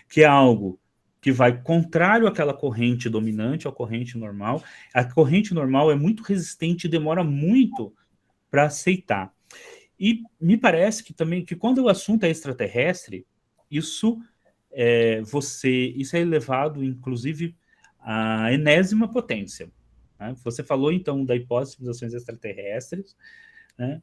que é algo que vai contrário àquela corrente dominante, à corrente normal. A corrente normal é muito resistente e demora muito para aceitar. E me parece que também que quando o assunto é extraterrestre, isso isso é elevado, inclusive, à enésima potência. Né? Você falou, então, da hipótese de civilizações extraterrestres, né?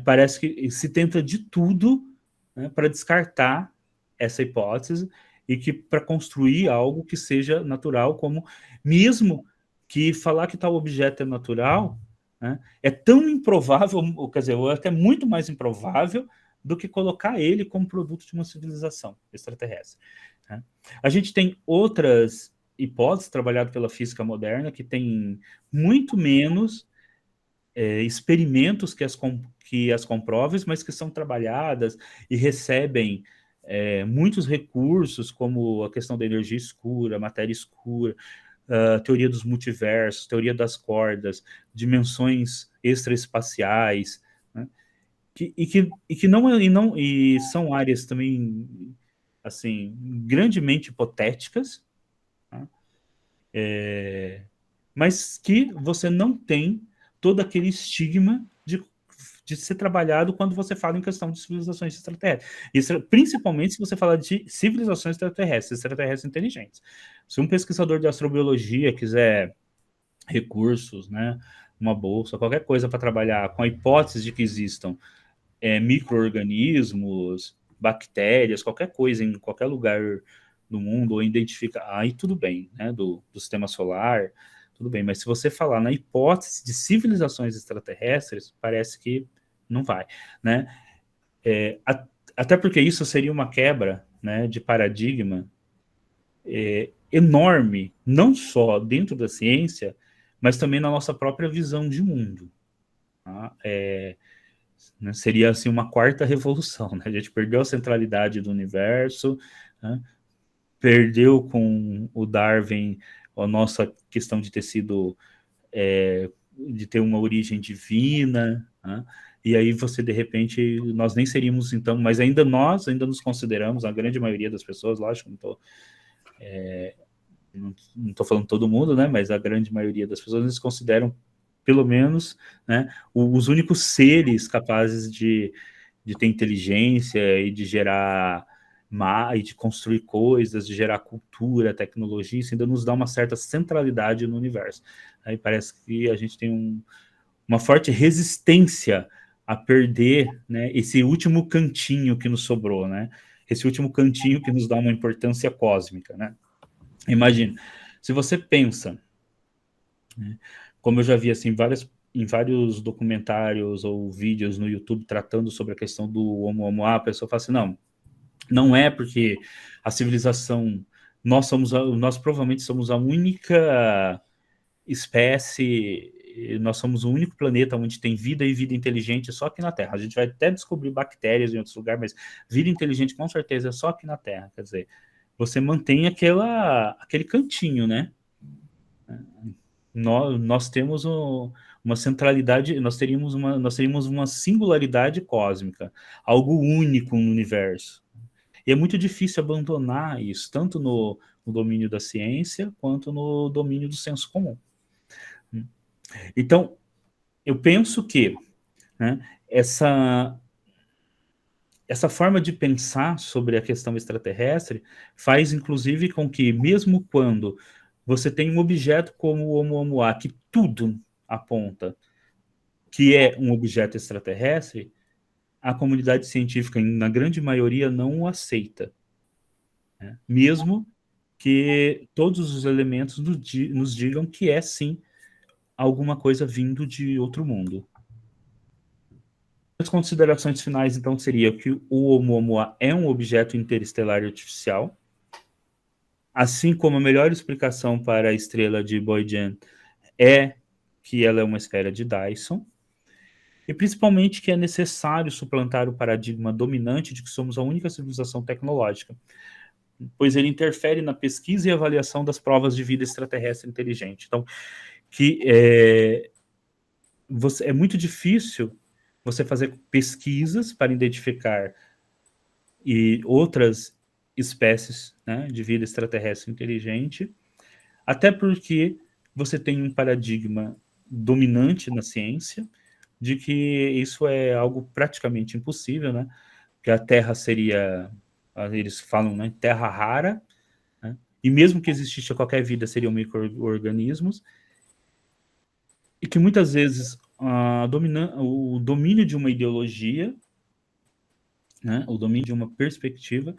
Parece que se tenta de tudo, né, para descartar essa hipótese e que para construir algo que seja natural, como mesmo que falar que tal objeto é natural, né, é tão improvável, quer dizer, ou até muito mais improvável do que colocar ele como produto de uma civilização extraterrestre. Né? A gente tem outras hipóteses trabalhadas pela física moderna que tem muito menos experimentos que as comprovem, mas que são trabalhadas e recebem muitos recursos, como a questão da energia escura, matéria escura, teoria dos multiversos, teoria das cordas, dimensões extraespaciais, né? Que não são áreas também assim grandemente hipotéticas, tá? Mas que você não tem todo aquele estigma de ser trabalhado quando você fala em questão de civilizações extraterrestres. Isso, principalmente se você fala de civilizações extraterrestres inteligentes. Se um pesquisador de astrobiologia quiser recursos, né, uma bolsa, qualquer coisa para trabalhar com a hipótese de que existam micro-organismos, bactérias, qualquer coisa em qualquer lugar do mundo, ou identificar, aí tudo bem, né, do sistema solar, tudo bem, mas se você falar na hipótese de civilizações extraterrestres, parece que não vai, né? Até porque isso seria uma quebra, né, de paradigma enorme, não só dentro da ciência, mas também na nossa própria visão de mundo. Tá? Né, seria assim uma quarta revolução, né? A gente perdeu a centralidade do universo, né? perdeu com o Darwin a nossa questão de ter sido, de ter uma origem divina, né? E aí você, de repente, nós nem seríamos, então, mas ainda nós, ainda nos consideramos, a grande maioria das pessoas, lógico, não estou falando todo mundo, né, mas a grande maioria das pessoas nos consideram, pelo menos, né, os únicos seres capazes de ter inteligência e de gerar e de construir coisas, de gerar cultura, tecnologia. Isso ainda nos dá uma certa centralidade no universo. Aí parece que a gente tem uma forte resistência a perder, né, esse último cantinho que nos sobrou, né? Esse último cantinho que nos dá uma importância cósmica, né? Imagina, se você pensa, né, como eu já vi assim, em vários documentários ou vídeos no YouTube tratando sobre a questão do Oumuamua, a pessoa fala assim, não é porque a civilização, nós provavelmente somos a única espécie, nós somos o único planeta onde tem vida e vida inteligente só aqui na Terra. A gente vai até descobrir bactérias em outros lugares, mas vida inteligente com certeza é só aqui na Terra. Quer dizer, você mantém aquele cantinho, né? Nós temos uma centralidade, nós teríamos uma singularidade cósmica, algo único no universo. E é muito difícil abandonar isso, tanto no domínio da ciência, quanto no domínio do senso comum. Então, eu penso que, né, essa forma de pensar sobre a questão extraterrestre faz, inclusive, com que, mesmo quando você tem um objeto como o Oumuamua, que tudo aponta que é um objeto extraterrestre, a comunidade científica, na grande maioria, não o aceita, né? Mesmo que todos os elementos nos digam que é, sim, alguma coisa vindo de outro mundo. As considerações finais, então, seria que o Oumuamua é um objeto interestelar artificial, assim como a melhor explicação para a estrela de Boyden é que ela é uma esfera de Dyson, e principalmente que é necessário suplantar o paradigma dominante de que somos a única civilização tecnológica, pois ele interfere na pesquisa e avaliação das provas de vida extraterrestre inteligente. Então, que é muito difícil você fazer pesquisas para identificar outras espécies, né, de vida extraterrestre inteligente, até porque você tem um paradigma dominante na ciência de que isso é algo praticamente impossível, né? Que a Terra seria, eles falam, né, terra rara, né? E mesmo que existisse qualquer vida, seriam micro-organismos, e que muitas vezes o domínio de uma ideologia, né, o domínio de uma perspectiva,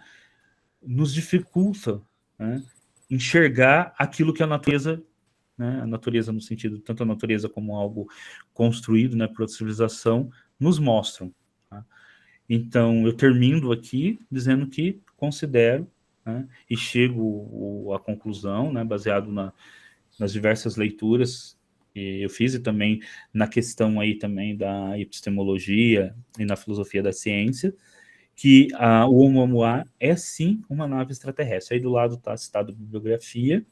nos dificulta, né, enxergar aquilo que a natureza, né, a natureza no sentido, tanto a natureza como algo construído, né, por outra civilização, nos mostram. Tá? Então, eu termino aqui dizendo que considero, né, e chego à conclusão, né, baseado nas diversas leituras que eu fiz e também na questão aí também da epistemologia e na filosofia da ciência, que o Oumuamua é sim uma nave extraterrestre. Aí do lado está citado a bibliografia.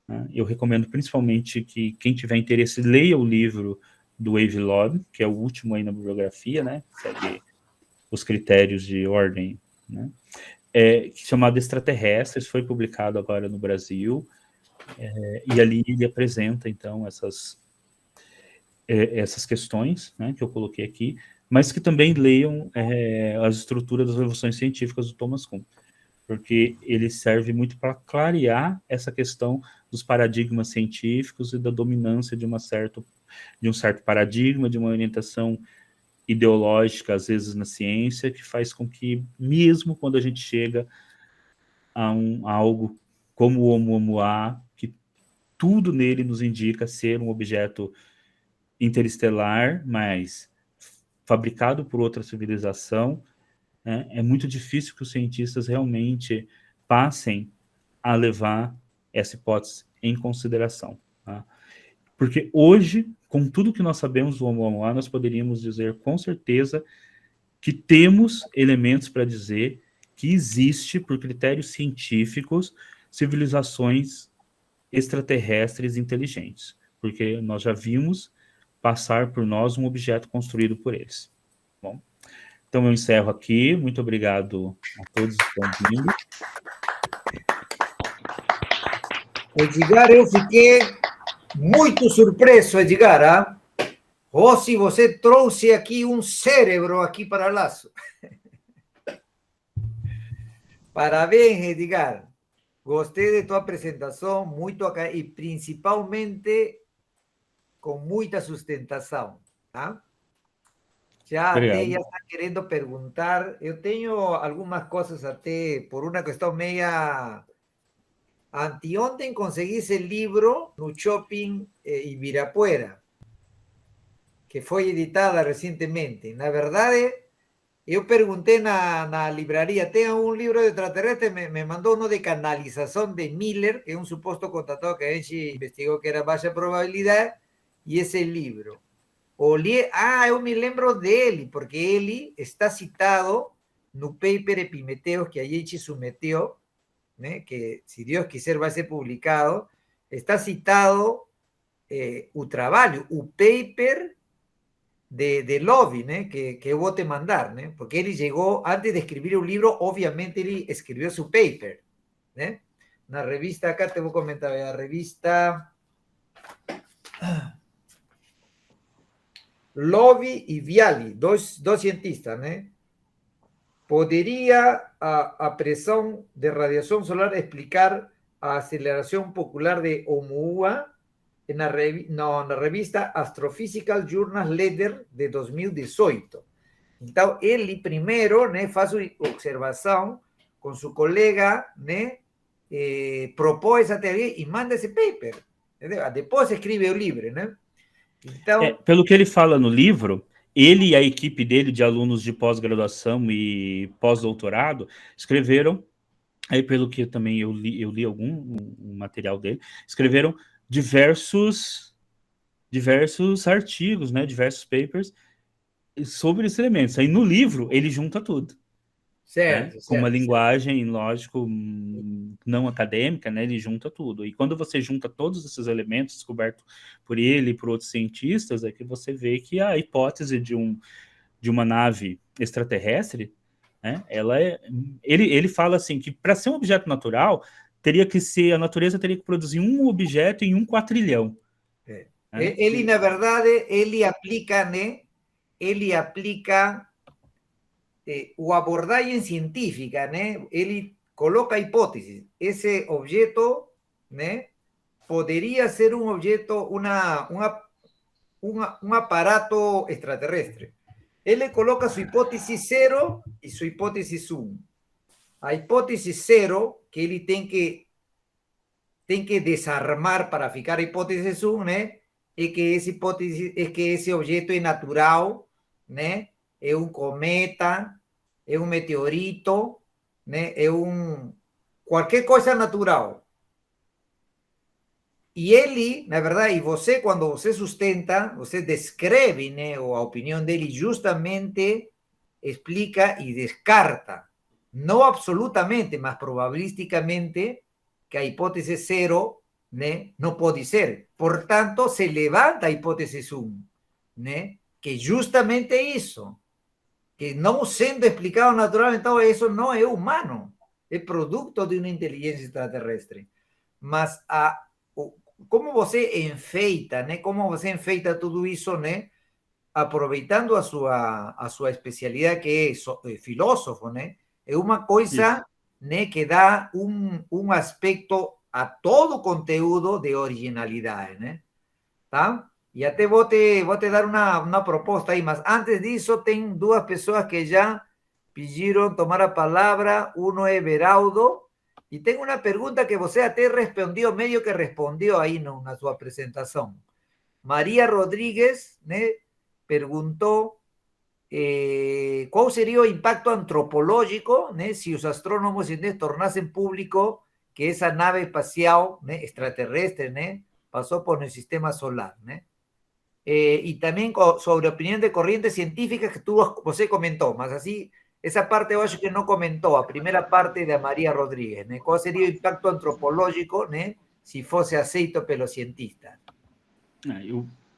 Né? Eu recomendo principalmente que quem tiver interesse leia o livro do Wave Log, que é o último aí na bibliografia, né? Segue os critérios de ordem, né? Chamado Extraterrestres, foi publicado agora no Brasil, e ali ele apresenta, então, essas questões, né, que eu coloquei aqui, mas que também leiam as estruturas das revoluções científicas do Thomas Kuhn, porque ele serve muito para clarear essa questão dos paradigmas científicos e da dominância de um certo paradigma, de uma orientação ideológica, às vezes na ciência, que faz com que, mesmo quando a gente chega a algo como o Oumuamua, que tudo nele nos indica ser um objeto interestelar, mas fabricado por outra civilização, né, é muito difícil que os cientistas realmente passem a levar essa hipótese em consideração. Tá? Porque hoje, com tudo que nós sabemos do Oumuamua, nós poderíamos dizer com certeza que temos elementos para dizer que existe, por critérios científicos, civilizações extraterrestres inteligentes, porque nós já vimos passar por nós um objeto construído por eles. Bom, então eu encerro aqui. Muito obrigado a todos que estão vindo. Edgar, eu fiquei muito surpreso, Edgar. ¿Ah? Rossi, você trouxe aqui um cérebro aqui para Laço. Parabéns, Edgar. Gostei de tua apresentação, muito acá, e principalmente com muita sustentação. Tá? Já até já está querendo perguntar. Eu tenho algumas coisas até por uma questão meia. Anteontem consegui esse livro no Shopping Ibirapuera, que foi editada recentemente. Na verdade, eu perguntei na livraria, tem um livro de extraterrestre? Me mandou uno de canalização de Miller, que é um suposto contatado que a gente investigou que era baixa probabilidade, e esse livro. Eu me lembro dele, porque ele está citado no paper Epimetheus que a gente submeteu, né, que si Dios quiser va a ser publicado, está citado o trabalho, o paper de Lobby, né, que eu vou te mandar, né, porque ele chegou, antes de escrever o livro, obviamente ele escreveu su paper, né, na revista, acá te vou comentar, a revista Lobby y Viali, dos cientistas, né, ¿Podría a presión de radiación solar explicar a aceleración popular de Oumuamua na revista Astrophysical Journal Letter de 2018? Então, ele primeiro, né, faz uma observação com seu colega, né, propõe essa teoria e manda esse paper. Entendeu? Depois escreve o livro, né? Então, pelo que ele fala no livro, ele e a equipe dele de alunos de pós-graduação e pós-doutorado escreveram, aí pelo que também eu li um material dele, escreveram diversos artigos, né, diversos papers sobre esses elementos. Aí no livro ele junta tudo. Certo, né? Com uma linguagem, lógico, não acadêmica, né? Ele junta tudo. E quando você junta todos esses elementos descobertos por ele e por outros cientistas, é que você vê que a hipótese de uma nave extraterrestre, né? Ele fala assim que para ser um objeto natural a natureza teria que produzir um objeto em 1 quatrilhão. Né? Ele, na verdade, ele aplica, né? Ele aplica o abordagem científica, né? Ele coloca hipóteses. Esse objeto, né? Poderia ser um objeto, um aparato extraterrestre. Ele coloca sua hipótese 0 e sua hipótese 1. A hipótese 0, que ele tem que desarmar para ficar a hipótese 1, né? É que esse objeto é natural, né? É um cometa, é um meteorito, né? É qualquer coisa natural. E ele, na verdade, e você, quando você sustenta, você descreve, né, a opinião dele, justamente explica e descarta, não absolutamente, mas probabilisticamente, que a hipótese 0, né, não pode ser. Portanto, se levanta a hipótese 1, né, que justamente é isso, que não sendo explicado naturalmente, então isso não é humano, é produto de uma inteligência extraterrestre. Mas como você enfeita, né? Como você enfeita tudo isso, né? Aproveitando a sua especialidade, que é filósofo, né? É uma coisa, né, que dá um aspecto a todo o conteúdo de originalidade, né? Tá? E até vou te dar uma proposta aí, mas antes disso, tem duas pessoas que já pediram tomar a palavra. Um é Beraldo. E tenho uma pergunta que você até respondeu, meio que respondeu aí na sua apresentação. Maria Rodrigues, né, perguntou qual seria o impacto antropológico, né, se os astrônomos tornassem público que essa nave espacial, né, extraterrestre, né, passou por el sistema solar, né? E também sobre a opinião de correntes científicas que você comentou, mas assim, essa parte eu acho que não comentou, a primeira parte da Maria Rodrigues, né? Qual seria o impacto antropológico, né? Se fosse aceito pelos cientistas?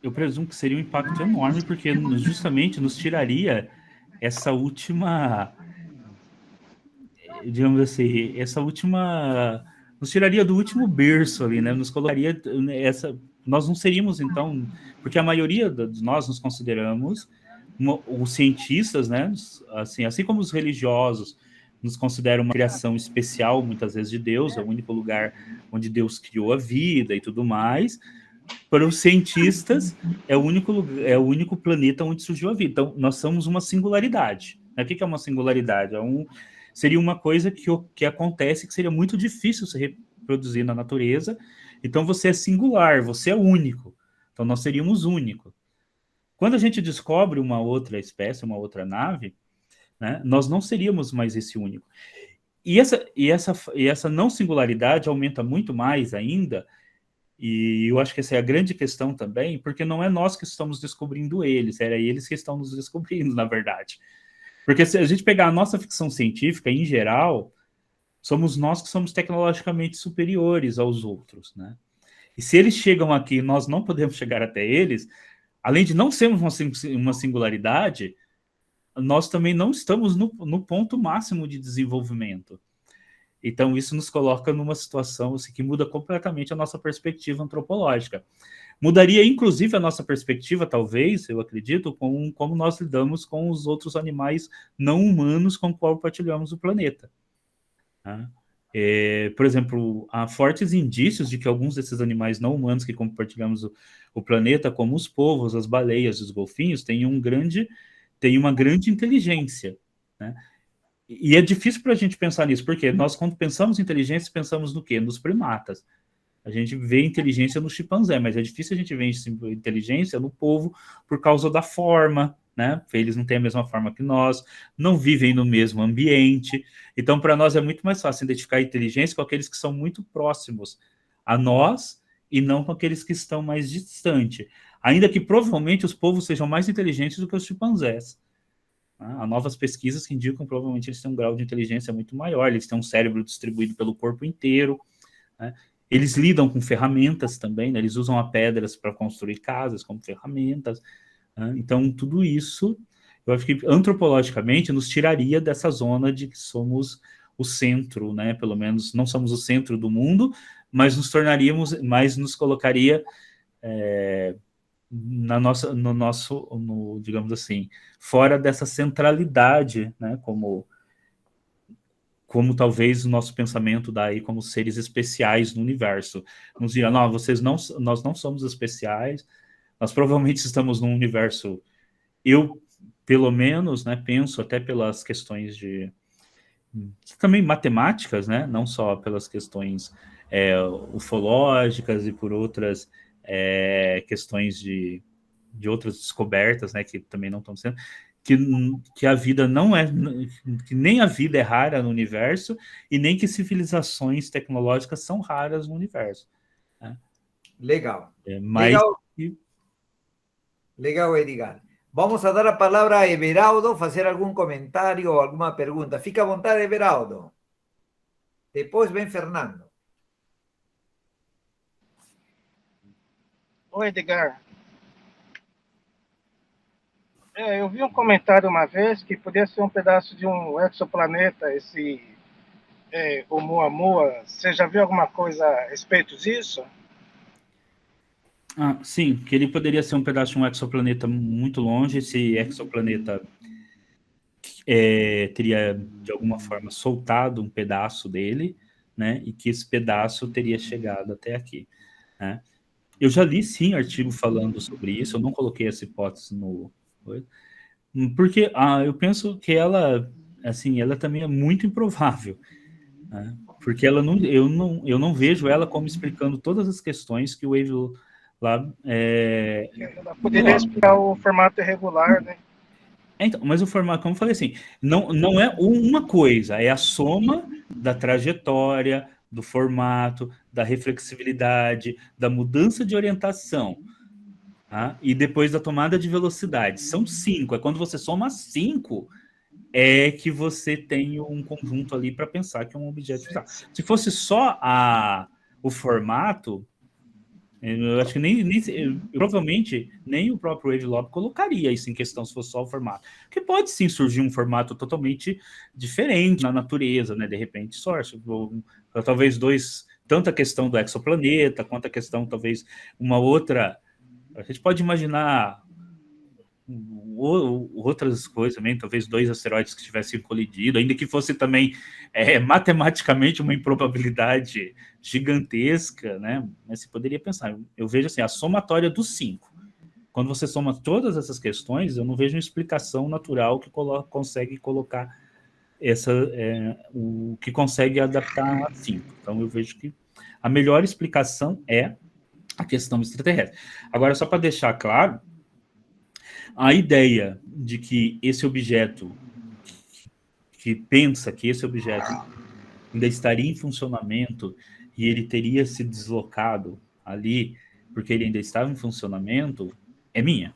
Eu presumo que seria um impacto enorme, porque justamente nos tiraria essa última, digamos assim, nos tiraria do último berço ali, né? Nos colocaria nós não seríamos então, porque a maioria de nós nos consideramos os cientistas, né? Assim como os religiosos nos consideram uma criação especial, muitas vezes de Deus, é o único lugar onde Deus criou a vida e tudo mais. Para os cientistas, é o único planeta onde surgiu a vida. Então, nós somos uma singularidade. O que é uma singularidade? Seria uma coisa que acontece que seria muito difícil se reproduzir na natureza. Então, você é singular, você é único. Então, nós seríamos únicos. Quando a gente descobre uma outra espécie, uma outra nave, né, nós não seríamos mais esse único. E essa não singularidade aumenta muito mais ainda. E eu acho que essa é a grande questão também, porque não é nós que estamos descobrindo eles, era eles que estão nos descobrindo, na verdade. Porque se a gente pegar a nossa ficção científica, em geral, somos nós que somos tecnologicamente superiores aos outros, né? E se eles chegam aqui e nós não podemos chegar até eles, além de não sermos uma singularidade, nós também não estamos no ponto máximo de desenvolvimento. Então, isso nos coloca numa situação assim, que muda completamente a nossa perspectiva antropológica. Mudaria, inclusive, a nossa perspectiva, talvez, eu acredito, com como nós lidamos com os outros animais não humanos com os quais partilhamos o planeta. Né? Por exemplo, há fortes indícios de que alguns desses animais não humanos que compartilhamos o planeta, como os polvos, as baleias, os golfinhos, têm uma grande inteligência, né? E é difícil para a gente pensar nisso, porque nós, quando pensamos em inteligência, pensamos no quê? Nos primatas. A gente vê inteligência no chimpanzé, mas é difícil a gente ver inteligência no povo por causa da forma, né? Eles não têm a mesma forma que nós, não vivem no mesmo ambiente. Então, para nós é muito mais fácil identificar a inteligência com aqueles que são muito próximos a nós e não com aqueles que estão mais distantes. Ainda que provavelmente os povos sejam mais inteligentes do que os chimpanzés. Há novas pesquisas que indicam que provavelmente eles têm um grau de inteligência muito maior, eles têm um cérebro distribuído pelo corpo inteiro, né? Eles lidam com ferramentas também, né? Eles usam as pedras para construir casas como ferramentas, né? Então, tudo isso, eu acho que antropologicamente nos tiraria dessa zona de que somos o centro, né? Pelo menos não somos o centro do mundo, mas nos colocaria digamos assim, fora dessa centralidade, né, como talvez o nosso pensamento daí como seres especiais no universo. Nos dirá, não, nós não somos especiais, nós provavelmente estamos num universo, eu, pelo menos, né, penso até pelas questões também matemáticas, né, não só pelas questões ufológicas e por outras questões de outras descobertas, né, que também não estão sendo, que a vida não é, que nem a vida é rara no universo e nem que civilizações tecnológicas são raras no universo. Né? Legal. Mas... Legal, Edgar. Vamos a dar a palavra a Everaldo, fazer algum comentário ou alguma pergunta. Fica à vontade, Everaldo. Depois vem Fernando. Oi, Edgar. Eu vi um comentário uma vez que podia ser um pedaço de um exoplaneta, esse Oumuamua. Você já viu alguma coisa a respeito disso? Sim, que ele poderia ser um pedaço de um exoplaneta muito longe. Esse exoplaneta teria, de alguma forma, soltado um pedaço dele, né? E que esse pedaço teria chegado até aqui, né? Eu já li, sim, artigo falando sobre isso. Eu não coloquei essa hipótese porque eu penso que ela também é muito improvável, né? Porque eu não vejo ela como explicando todas as questões que o Wave Lab ela poderia explicar o formato irregular, né? Então, mas o formato, como eu falei assim, não é uma coisa, é a soma da trajetória, do formato, da reflexibilidade, da mudança de orientação, tá? E depois da tomada de velocidade. São 5. É quando você soma 5 é que você tem um conjunto ali para pensar que é um objeto visual. Sim. Se fosse só o formato, eu acho que provavelmente nem o próprio Wavelob colocaria isso em questão se fosse só o formato. Porque pode sim surgir um formato totalmente diferente na natureza, né? De repente, sorte, ou talvez tanto a questão do exoplaneta, quanto a questão, talvez, uma outra. A gente pode imaginar outras coisas também, talvez 2 asteroides que tivessem colidido, ainda que fosse também matematicamente uma improbabilidade gigantesca, né? Mas você poderia pensar, eu vejo assim, a somatória dos 5. Quando você soma todas essas questões, eu não vejo uma explicação natural que consegue colocar o que consegue adaptar a 5. Então eu vejo que a melhor explicação é a questão extraterrestre. Agora, só para deixar claro, a ideia de que esse objeto, que pensa que esse objeto ainda estaria em funcionamento e ele teria se deslocado ali porque ele ainda estava em funcionamento, é minha.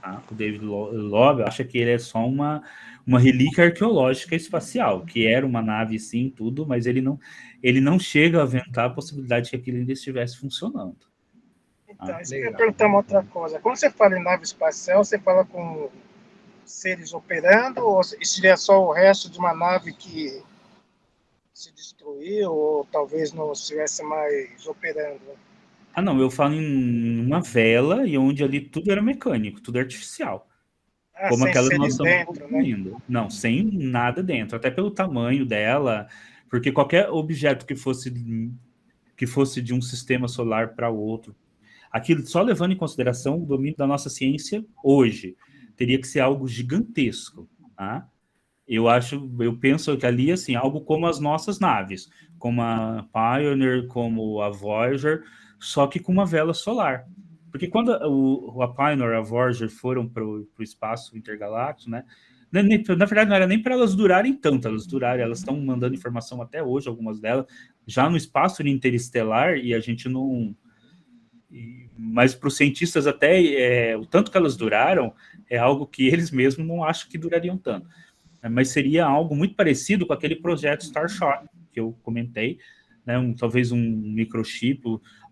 Tá? O David Loeb acha que ele é só uma relíquia arqueológica espacial, que era uma nave sim, tudo, mas ele não chega a aventar a possibilidade de que aquilo ainda estivesse funcionando. Então, isso eu ia perguntar uma outra coisa. Quando você fala em nave espacial, você fala com seres operando, ou se tiver só o resto de uma nave que se destruiu, ou talvez não estivesse mais operando? Não, eu falo em uma vela e onde ali tudo era mecânico, tudo artificial. Como Sem aquela que nós seres estamos dentro, né? construindo. Não, sem nada dentro, até pelo tamanho dela, porque qualquer objeto que fosse de um sistema solar para outro, aquilo só levando em consideração o domínio da nossa ciência hoje, teria que ser algo gigantesco, tá? Eu penso que ali, assim, algo como as nossas naves, como a Pioneer, como a Voyager, só que com uma vela solar. Porque quando a Pioneer e a Voyager foram para o espaço intergaláctico, né? Na verdade, não era nem para elas durarem tanto, elas estão mandando informação até hoje, algumas delas, já no espaço interestelar, e a gente não. Mas para os cientistas, até o tanto que elas duraram é algo que eles mesmos não acham que durariam tanto. Mas seria algo muito parecido com aquele projeto Starshot que eu comentei, né? Talvez um microchip,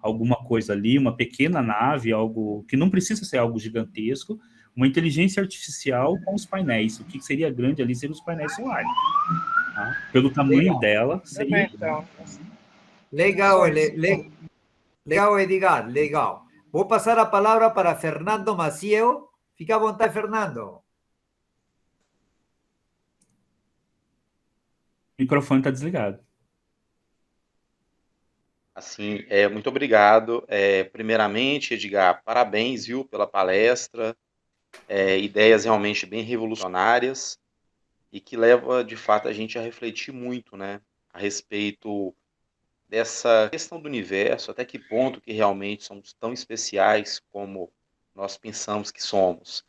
alguma coisa ali, uma pequena nave, algo que não precisa ser algo gigantesco, uma inteligência artificial com os painéis. O que seria grande ali seriam os painéis solares. Tá? Pelo tamanho dela, seria... Então. Legal, legal, Edgar, legal. Vou passar a palavra para Fernando Maciel. Fica à vontade, Fernando. O microfone está desligado. Assim, muito obrigado. Primeiramente, Edgar, parabéns, viu, pela palestra. Ideias realmente bem revolucionárias e que leva, de fato, a gente a refletir muito, né, a respeito dessa questão do universo, até que ponto que realmente somos tão especiais como nós pensamos que somos.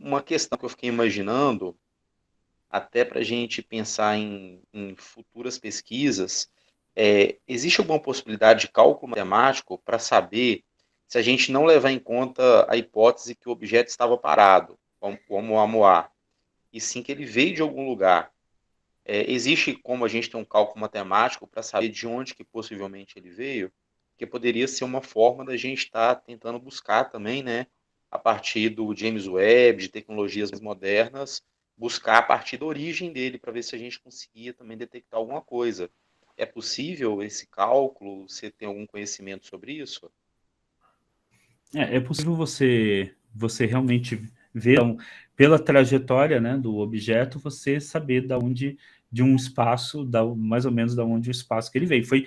Uma questão que eu fiquei imaginando, até para a gente pensar em futuras pesquisas, existe alguma possibilidade de cálculo matemático para saber se a gente não levar em conta a hipótese que o objeto estava parado, como o Amoar, e sim que ele veio de algum lugar? Existe como a gente ter um cálculo matemático para saber de onde que possivelmente ele veio? Que poderia ser uma forma da gente estar tentando buscar também, né, a partir do James Webb, de tecnologias mais modernas, buscar a partir da origem dele para ver se a gente conseguia também detectar alguma coisa. É possível esse cálculo? Você tem algum conhecimento sobre isso? É possível você realmente ver, então, pela trajetória, né, do objeto, você saber da onde, de um espaço, mais ou menos da onde o espaço que ele veio. Foi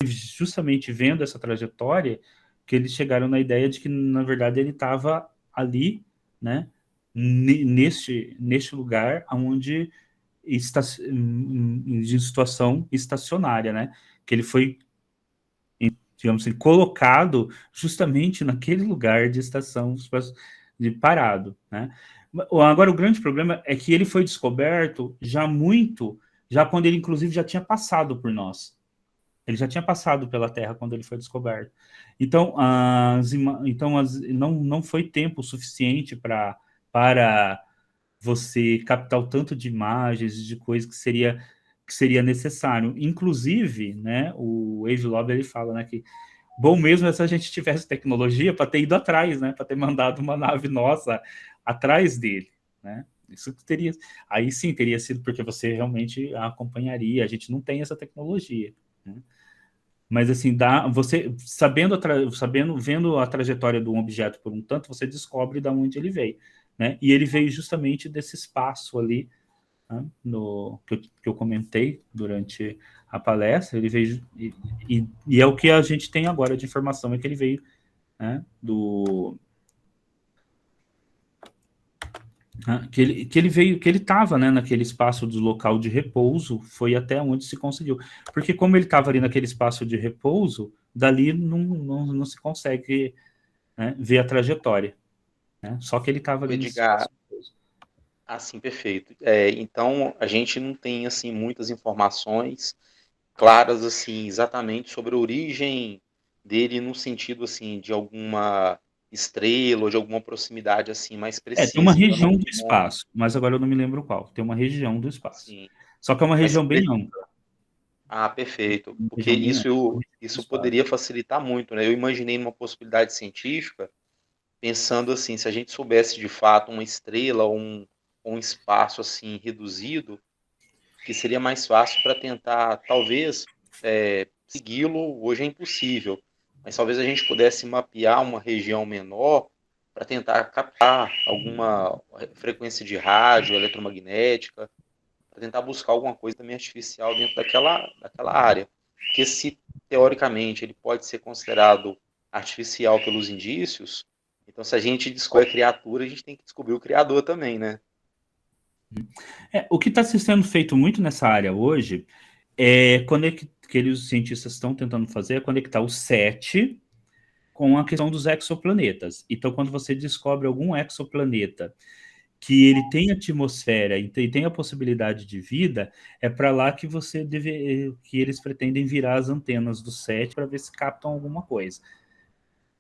justamente vendo essa trajetória que eles chegaram na ideia de que, na verdade, ele estava ali, né, neste lugar onde está em situação estacionária, né, que ele foi, digamos assim, colocado justamente naquele lugar de estação de parado, né? Agora, o grande problema é que ele foi descoberto já quando ele, inclusive, já tinha passado por nós. Ele já tinha passado pela Terra quando ele foi descoberto. Então, não foi tempo suficiente para você captar o tanto de imagens, de coisas que seria necessário. Inclusive, né, o Wave Lobby, ele fala, né, que bom mesmo é se a gente tivesse tecnologia para ter ido atrás, né, para ter mandado uma nave nossa atrás dele, né? Isso teria, aí sim teria sido porque você realmente acompanharia. A gente não tem essa tecnologia, né? Mas assim, você vendo a trajetória de um objeto por um tanto, você descobre de onde ele veio, né? E ele veio justamente desse espaço ali, né, que eu comentei durante a palestra. Ele veio e é o que a gente tem agora de informação, é que ele veio, né, que ele veio, que ele estava, né, naquele espaço do local de repouso, foi até onde se conseguiu. Porque como ele estava ali naquele espaço de repouso, dali não se consegue, né, ver a trajetória, né? Só que ele estava ali nesse espaço Edgar, de repouso. assim, perfeito. Então, a gente não tem, assim, muitas informações claras, assim, exatamente sobre a origem dele no sentido, assim, de alguma estrela ou de alguma proximidade, assim, mais Tem uma precisa. Então, não região do tem como, espaço, mas agora eu não me lembro qual. Tem uma região do espaço. assim, Só que é uma mas região bem ampla. perfeito, Uma porque região bem ampla, uma região do isso espaço. poderia facilitar muito, né? Eu imaginei numa possibilidade científica, pensando assim, se a gente soubesse de fato uma estrela ou um espaço assim reduzido, que seria mais fácil para tentar, talvez, segui-lo. Hoje é impossível, mas talvez a gente pudesse mapear uma região menor para tentar captar alguma frequência de rádio, eletromagnética, para tentar buscar alguma coisa também artificial dentro daquela área. Porque se, teoricamente, ele pode ser considerado artificial pelos indícios, então se a gente descobre a criatura, a gente tem que descobrir o criador também, né? O que está sendo feito muito nessa área hoje é que os cientistas estão tentando fazer é conectar o SET com a questão dos exoplanetas. Então, quando você descobre algum exoplaneta que ele tem atmosfera e tem a possibilidade de vida, é para lá que que eles pretendem virar as antenas do SET para ver se captam alguma coisa,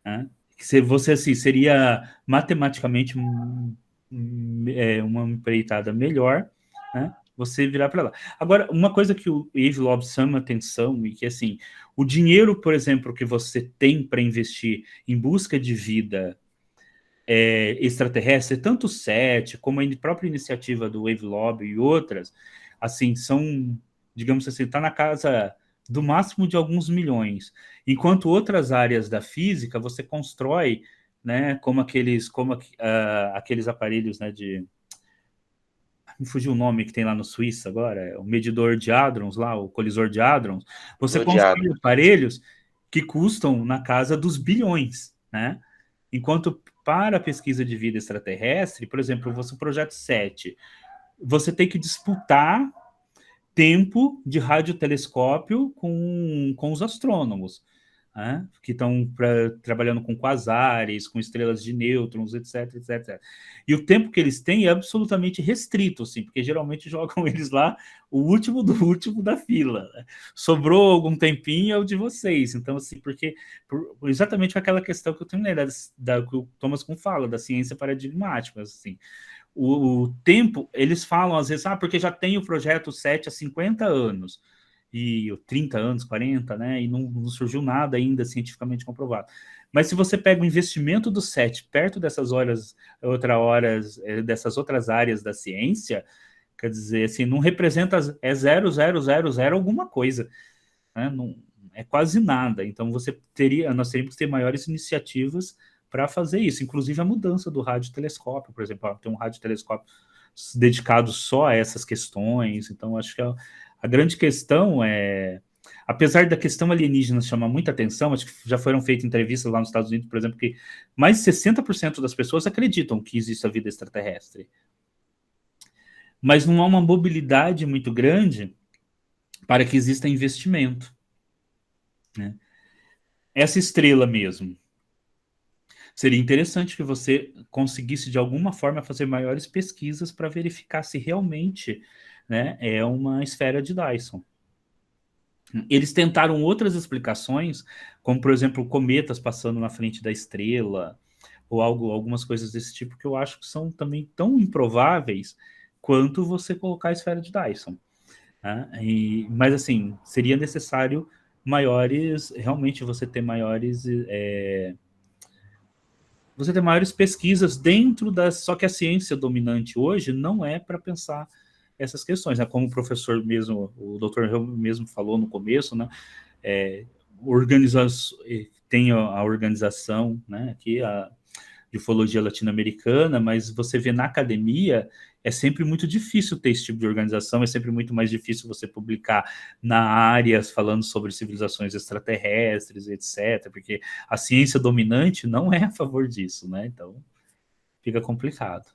né? Se você assim seria matematicamente uma empreitada melhor, né? Você virar para lá. Agora, uma coisa que o Yves Lobb chama atenção e que assim, o dinheiro, por exemplo, que você tem para investir em busca de vida extraterrestre, tanto o SET como a própria iniciativa do Wave Lobby e outras, assim, são, digamos assim, está na casa do máximo de alguns milhões, enquanto outras áreas da física você constrói, né, como aqueles aparelhos, né, me fugiu o nome que tem lá no Suíça agora, o medidor de hadrons lá, o colisor de hadrons, você Zodiado. constrói aparelhos que custam na casa dos bilhões, né? Enquanto para a pesquisa de vida extraterrestre, por exemplo, você projeto 7, você tem que disputar tempo de radiotelescópio com os astrônomos, né, que estão trabalhando com quasares, com estrelas de nêutrons, etc, etc, etc. E o tempo que eles têm é absolutamente restrito, assim, porque geralmente jogam eles lá o último do último da fila, né? Sobrou algum tempinho, é o de vocês. Então, assim, exatamente aquela questão que eu tenho, né, que o Thomas Kuhn fala, da ciência paradigmática, assim. O tempo, eles falam às vezes, porque já tem o projeto 7 há 50 anos, e 30 anos, 40, né? E não surgiu nada ainda cientificamente comprovado. Mas se você pega o investimento do SET perto dessas dessas outras áreas da ciência, quer dizer, assim, não representa, é 0,000 alguma coisa, né? Não, é quase nada. Então nós teríamos que ter maiores iniciativas para fazer isso, inclusive a mudança do radiotelescópio, por exemplo, tem um radiotelescópio dedicado só a essas questões. Então, acho que a grande questão apesar da questão alienígena chamar muita atenção, acho que já foram feitas entrevistas lá nos Estados Unidos, por exemplo, que mais de 60% das pessoas acreditam que existe a vida extraterrestre. Mas não há uma mobilidade muito grande para que exista investimento, né? Essa estrela mesmo. Seria interessante que você conseguisse, de alguma forma, fazer maiores pesquisas para verificar se realmente, né, é uma esfera de Dyson. Eles tentaram outras explicações, como, por exemplo, cometas passando na frente da estrela, ou algumas coisas desse tipo que eu acho que são também tão improváveis quanto você colocar a esfera de Dyson. Né? Mas, assim, seria necessário realmente você ter maiores pesquisas dentro das... Só que a ciência dominante hoje não é para pensar essas questões, né? Como o professor mesmo, o doutor mesmo falou no começo, né? Tem a organização, né? Aqui, de ufologia latino-americana, mas você vê na academia, é sempre muito difícil ter esse tipo de organização, é sempre muito mais difícil você publicar na áreas falando sobre civilizações extraterrestres, etc., porque a ciência dominante não é a favor disso, né? Então, fica complicado.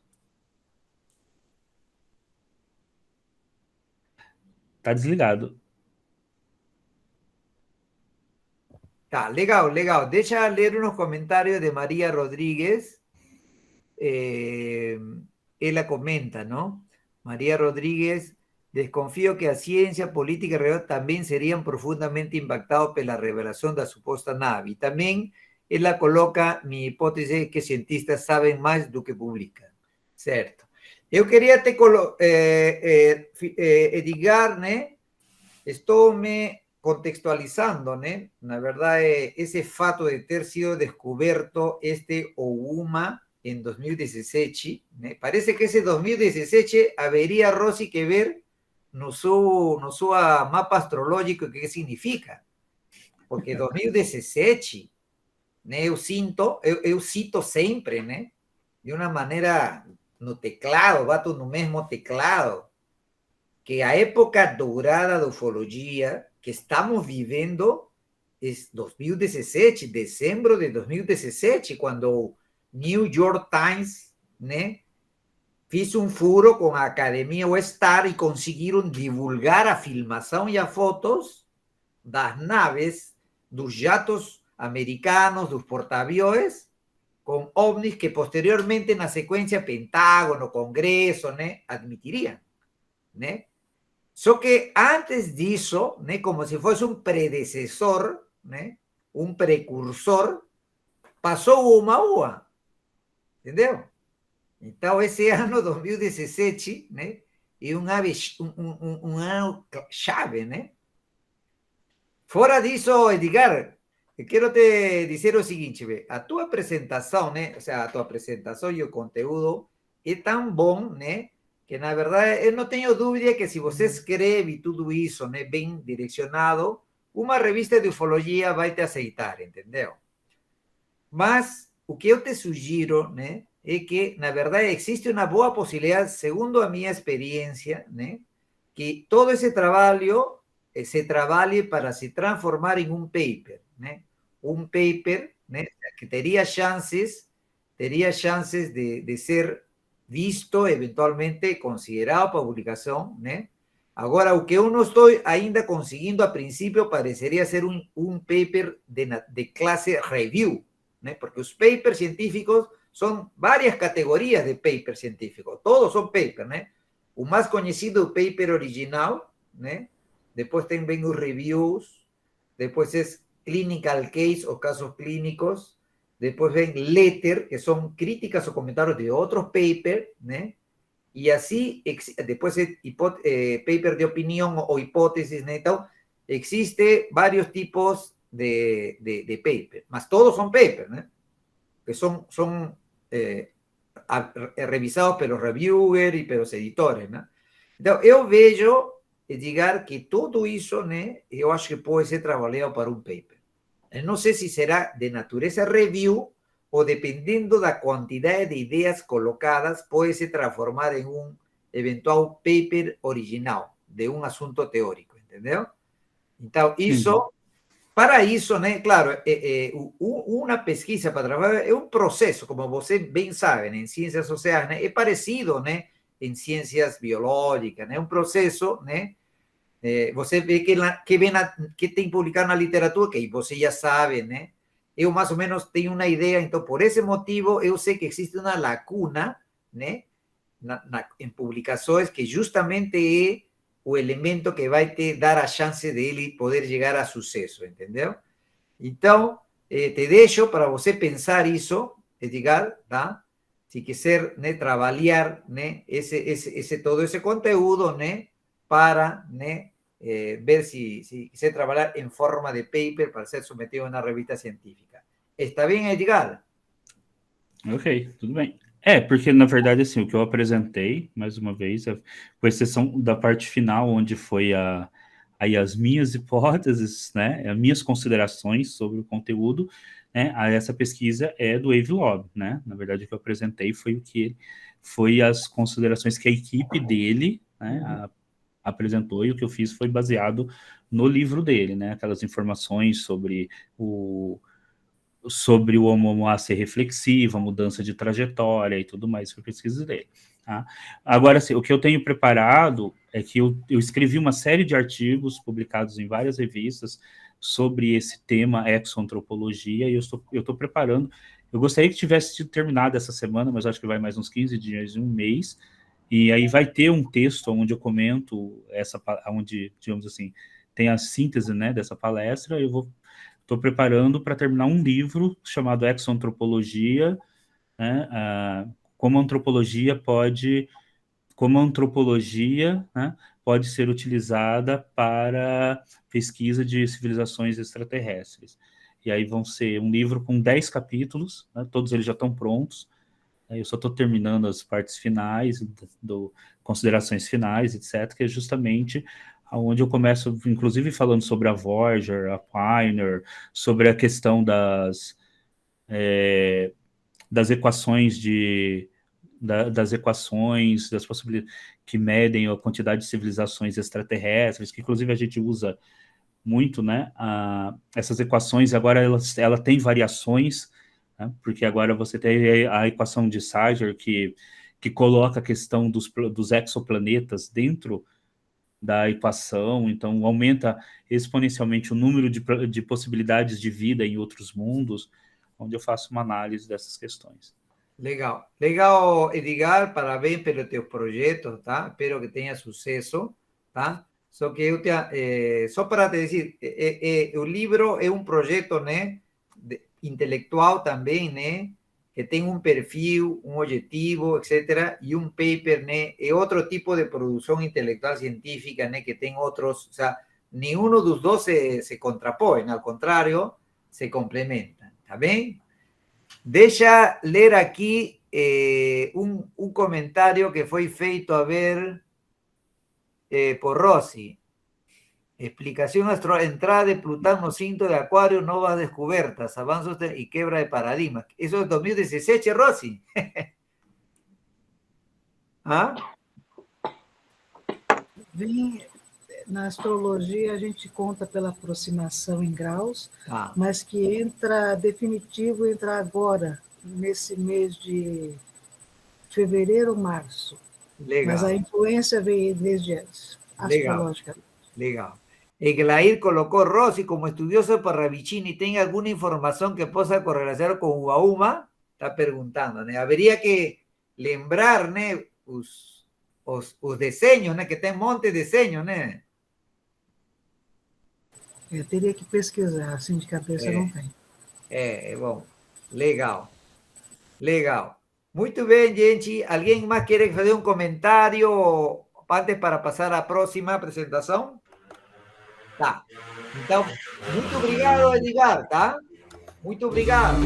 Tá desligado. Tá, legal, legal. Deixa ler unos comentarios de María Rodríguez. Ella comenta, ¿no? María Rodríguez, desconfío que a ciencia, política y religión también serían profundamente impactados por la revelación de la supuesta nave. Y también ella coloca mi hipótesis que cientistas saben más de lo que publican. Certo. Eu queria te Edgar, né? Estou me contextualizando, né? Na verdade, esse fato de ter sido descoberto Ouma en 2017, ¿né? Parece que ese 2017 habería, Rosy, que ver no su mapa astrológico que significa. Porque 2017, né, eu cito sempre, né, de uma maneira no teclado, bato no mesmo teclado, que a época dourada da ufologia que estamos vivendo é 2017, dezembro de 2017, quando New York Times, né, fiz furo com a Academia Star e conseguiram divulgar a filmação e as fotos das naves, dos jatos americanos, dos porta-aviões, com ovnis que posteriormente, na sequência, Pentágono, Congresso, né, admitiriam, né? Só que antes disso, né, como se fosse predecessor, né, precursor, passou o Maua. Entendeu? Então, esse ano 2017, né, é um ano chave, né? Fora disso, Edgar, quero te dizer o seguinte, a tua apresentação, né, ou seja, a tua apresentação e o conteúdo é tão bom, né, que na verdade eu não tenho dúvida que se você escreve tudo isso, né, bem direcionado, uma revista de ufologia vai te aceitar, entendeu? Mas o que eu te sugiro, né, é que, na verdade, existe uma boa possibilidade, segundo a minha experiência, né, que todo esse trabalho se trabalhe para se transformar em paper, né? Paper, né, que teria chances de ser visto, eventualmente considerado para publicação, né? Agora, o que eu não estou ainda conseguindo a princípio pareceria ser paper de classe review, né? Porque os papers científicos são várias categorias de paper científico, todos são paper, né? O mais conhecido é o paper original, né? Depois vem os reviews, depois é clinical case, ou casos clínicos, depois vem letter, que são críticas ou comentários de outros papers, né? E assim, depois é paper de opinião ou hipóteses, né? Então, existe vários tipos de paper, mas todos são papers, né? Que são revisados pelos reviewers e pelos editores, né? Então, eu vejo, Edgar, que tudo isso, né, eu acho que pode ser trabalhado para paper. Eu não sei se será de natureza review ou, dependendo da quantidade de ideias colocadas, pode se transformar em eventual paper original de assunto teórico, entendeu? Então, isso... Para isso, né, claro, uma pesquisa para trabalhar é processo, como você bem sabe, né, em ciências sociais, né, é parecido, né, em ciências biológicas, né, processo, né, você vê que tem publicado na literatura, que você já sabe, né, eu mais ou menos tenho uma ideia, então, por esse motivo, eu sei que existe uma lacuna, né, em publicações que justamente o elemento que vai te dar a chance de ele poder chegar a sucesso, entendeu? Então, te deixo para você pensar isso, Edgar, tá? Se quiser, né, trabalhar, né, todo esse conteúdo, né, para, né, ver si quiser trabalhar em forma de paper para ser submetido a uma revista científica. Está bem, Edgar? Ok, tudo bem. Porque na verdade, assim, o que eu apresentei, mais uma vez, com exceção da parte final, onde foi aí as minhas hipóteses, né, as minhas considerações sobre o conteúdo, né, essa pesquisa é do Avi Loeb, né, na verdade o que eu apresentei foi as considerações que a equipe dele, né, apresentou, e o que eu fiz foi baseado no livro dele, né, aquelas informações sobre o Oumuamua ser reflexivo, a mudança de trajetória e tudo mais, foi pesquisa dele. Tá? Agora, assim, o que eu tenho preparado é que eu escrevi uma série de artigos publicados em várias revistas sobre esse tema exoantropologia, e eu estou preparando. Eu gostaria que tivesse sido terminado essa semana, mas acho que vai mais uns 15 dias, um mês, e aí vai ter um texto onde eu comento onde, digamos assim, tem a síntese, né, dessa palestra. Estou preparando para terminar um livro chamado Exoantropologia, né, como a antropologia né, pode ser utilizada para pesquisa de civilizações extraterrestres. E aí vão ser um livro com 10 capítulos, né, todos eles já estão prontos. Eu só estou terminando as partes finais, considerações finais, etc., que é justamente onde eu começo, inclusive, falando sobre a Voyager, a Pioneer, sobre a questão das equações das possibilidades que medem a quantidade de civilizações extraterrestres, que inclusive a gente usa muito, né? Essas equações agora ela tem variações, né, porque agora você tem a equação de Sager que coloca a questão dos exoplanetas dentro da equação, então aumenta exponencialmente o número de possibilidades de vida em outros mundos, onde eu faço uma análise dessas questões. Legal. Legal, Edgar, parabéns pelos teus projetos, tá? Espero que tenha sucesso, tá? Só que só para te dizer, o livro é um projeto, né, intelectual também, né, que tem um perfil, um objetivo, etc., e um paper, né, é outro tipo de produção intelectual científica, né, que tem outros, o sea, nenhum dos dois se contrapõe, ao contrário, se complementam, tá bem? Deixa ler aqui um comentário que foi feito, a ver, por Rossi. Explicación entrada de Plutón no cinto de Acuario, nuevas descubiertas, avances y quebra de paradigmas. Eso es 2017, Rossi. ¿Ah? Na astrologia, a gente conta pela aproximação em graus, mas que entra definitivo, entra agora, nesse mês de fevereiro, março. Legal. Mas a influência veio desde antes, astrológica. Legal. Eglair colocó Rossi como estudioso para Parravicini. ¿Tem alguna información que possa correlacionar con Ubauma? Está perguntando, né? Haveria que lembrar, né, os desenhos, né, que tem um monte de desenhos, né? Eu teria que pesquisar, assim de cabeça não tem. Bom. Legal. Legal. Muito bem, gente. Alguém mais quer fazer um comentário antes para passar à próxima apresentação? Tá. Então, muito obrigado, Edgar, tá? Muito obrigado.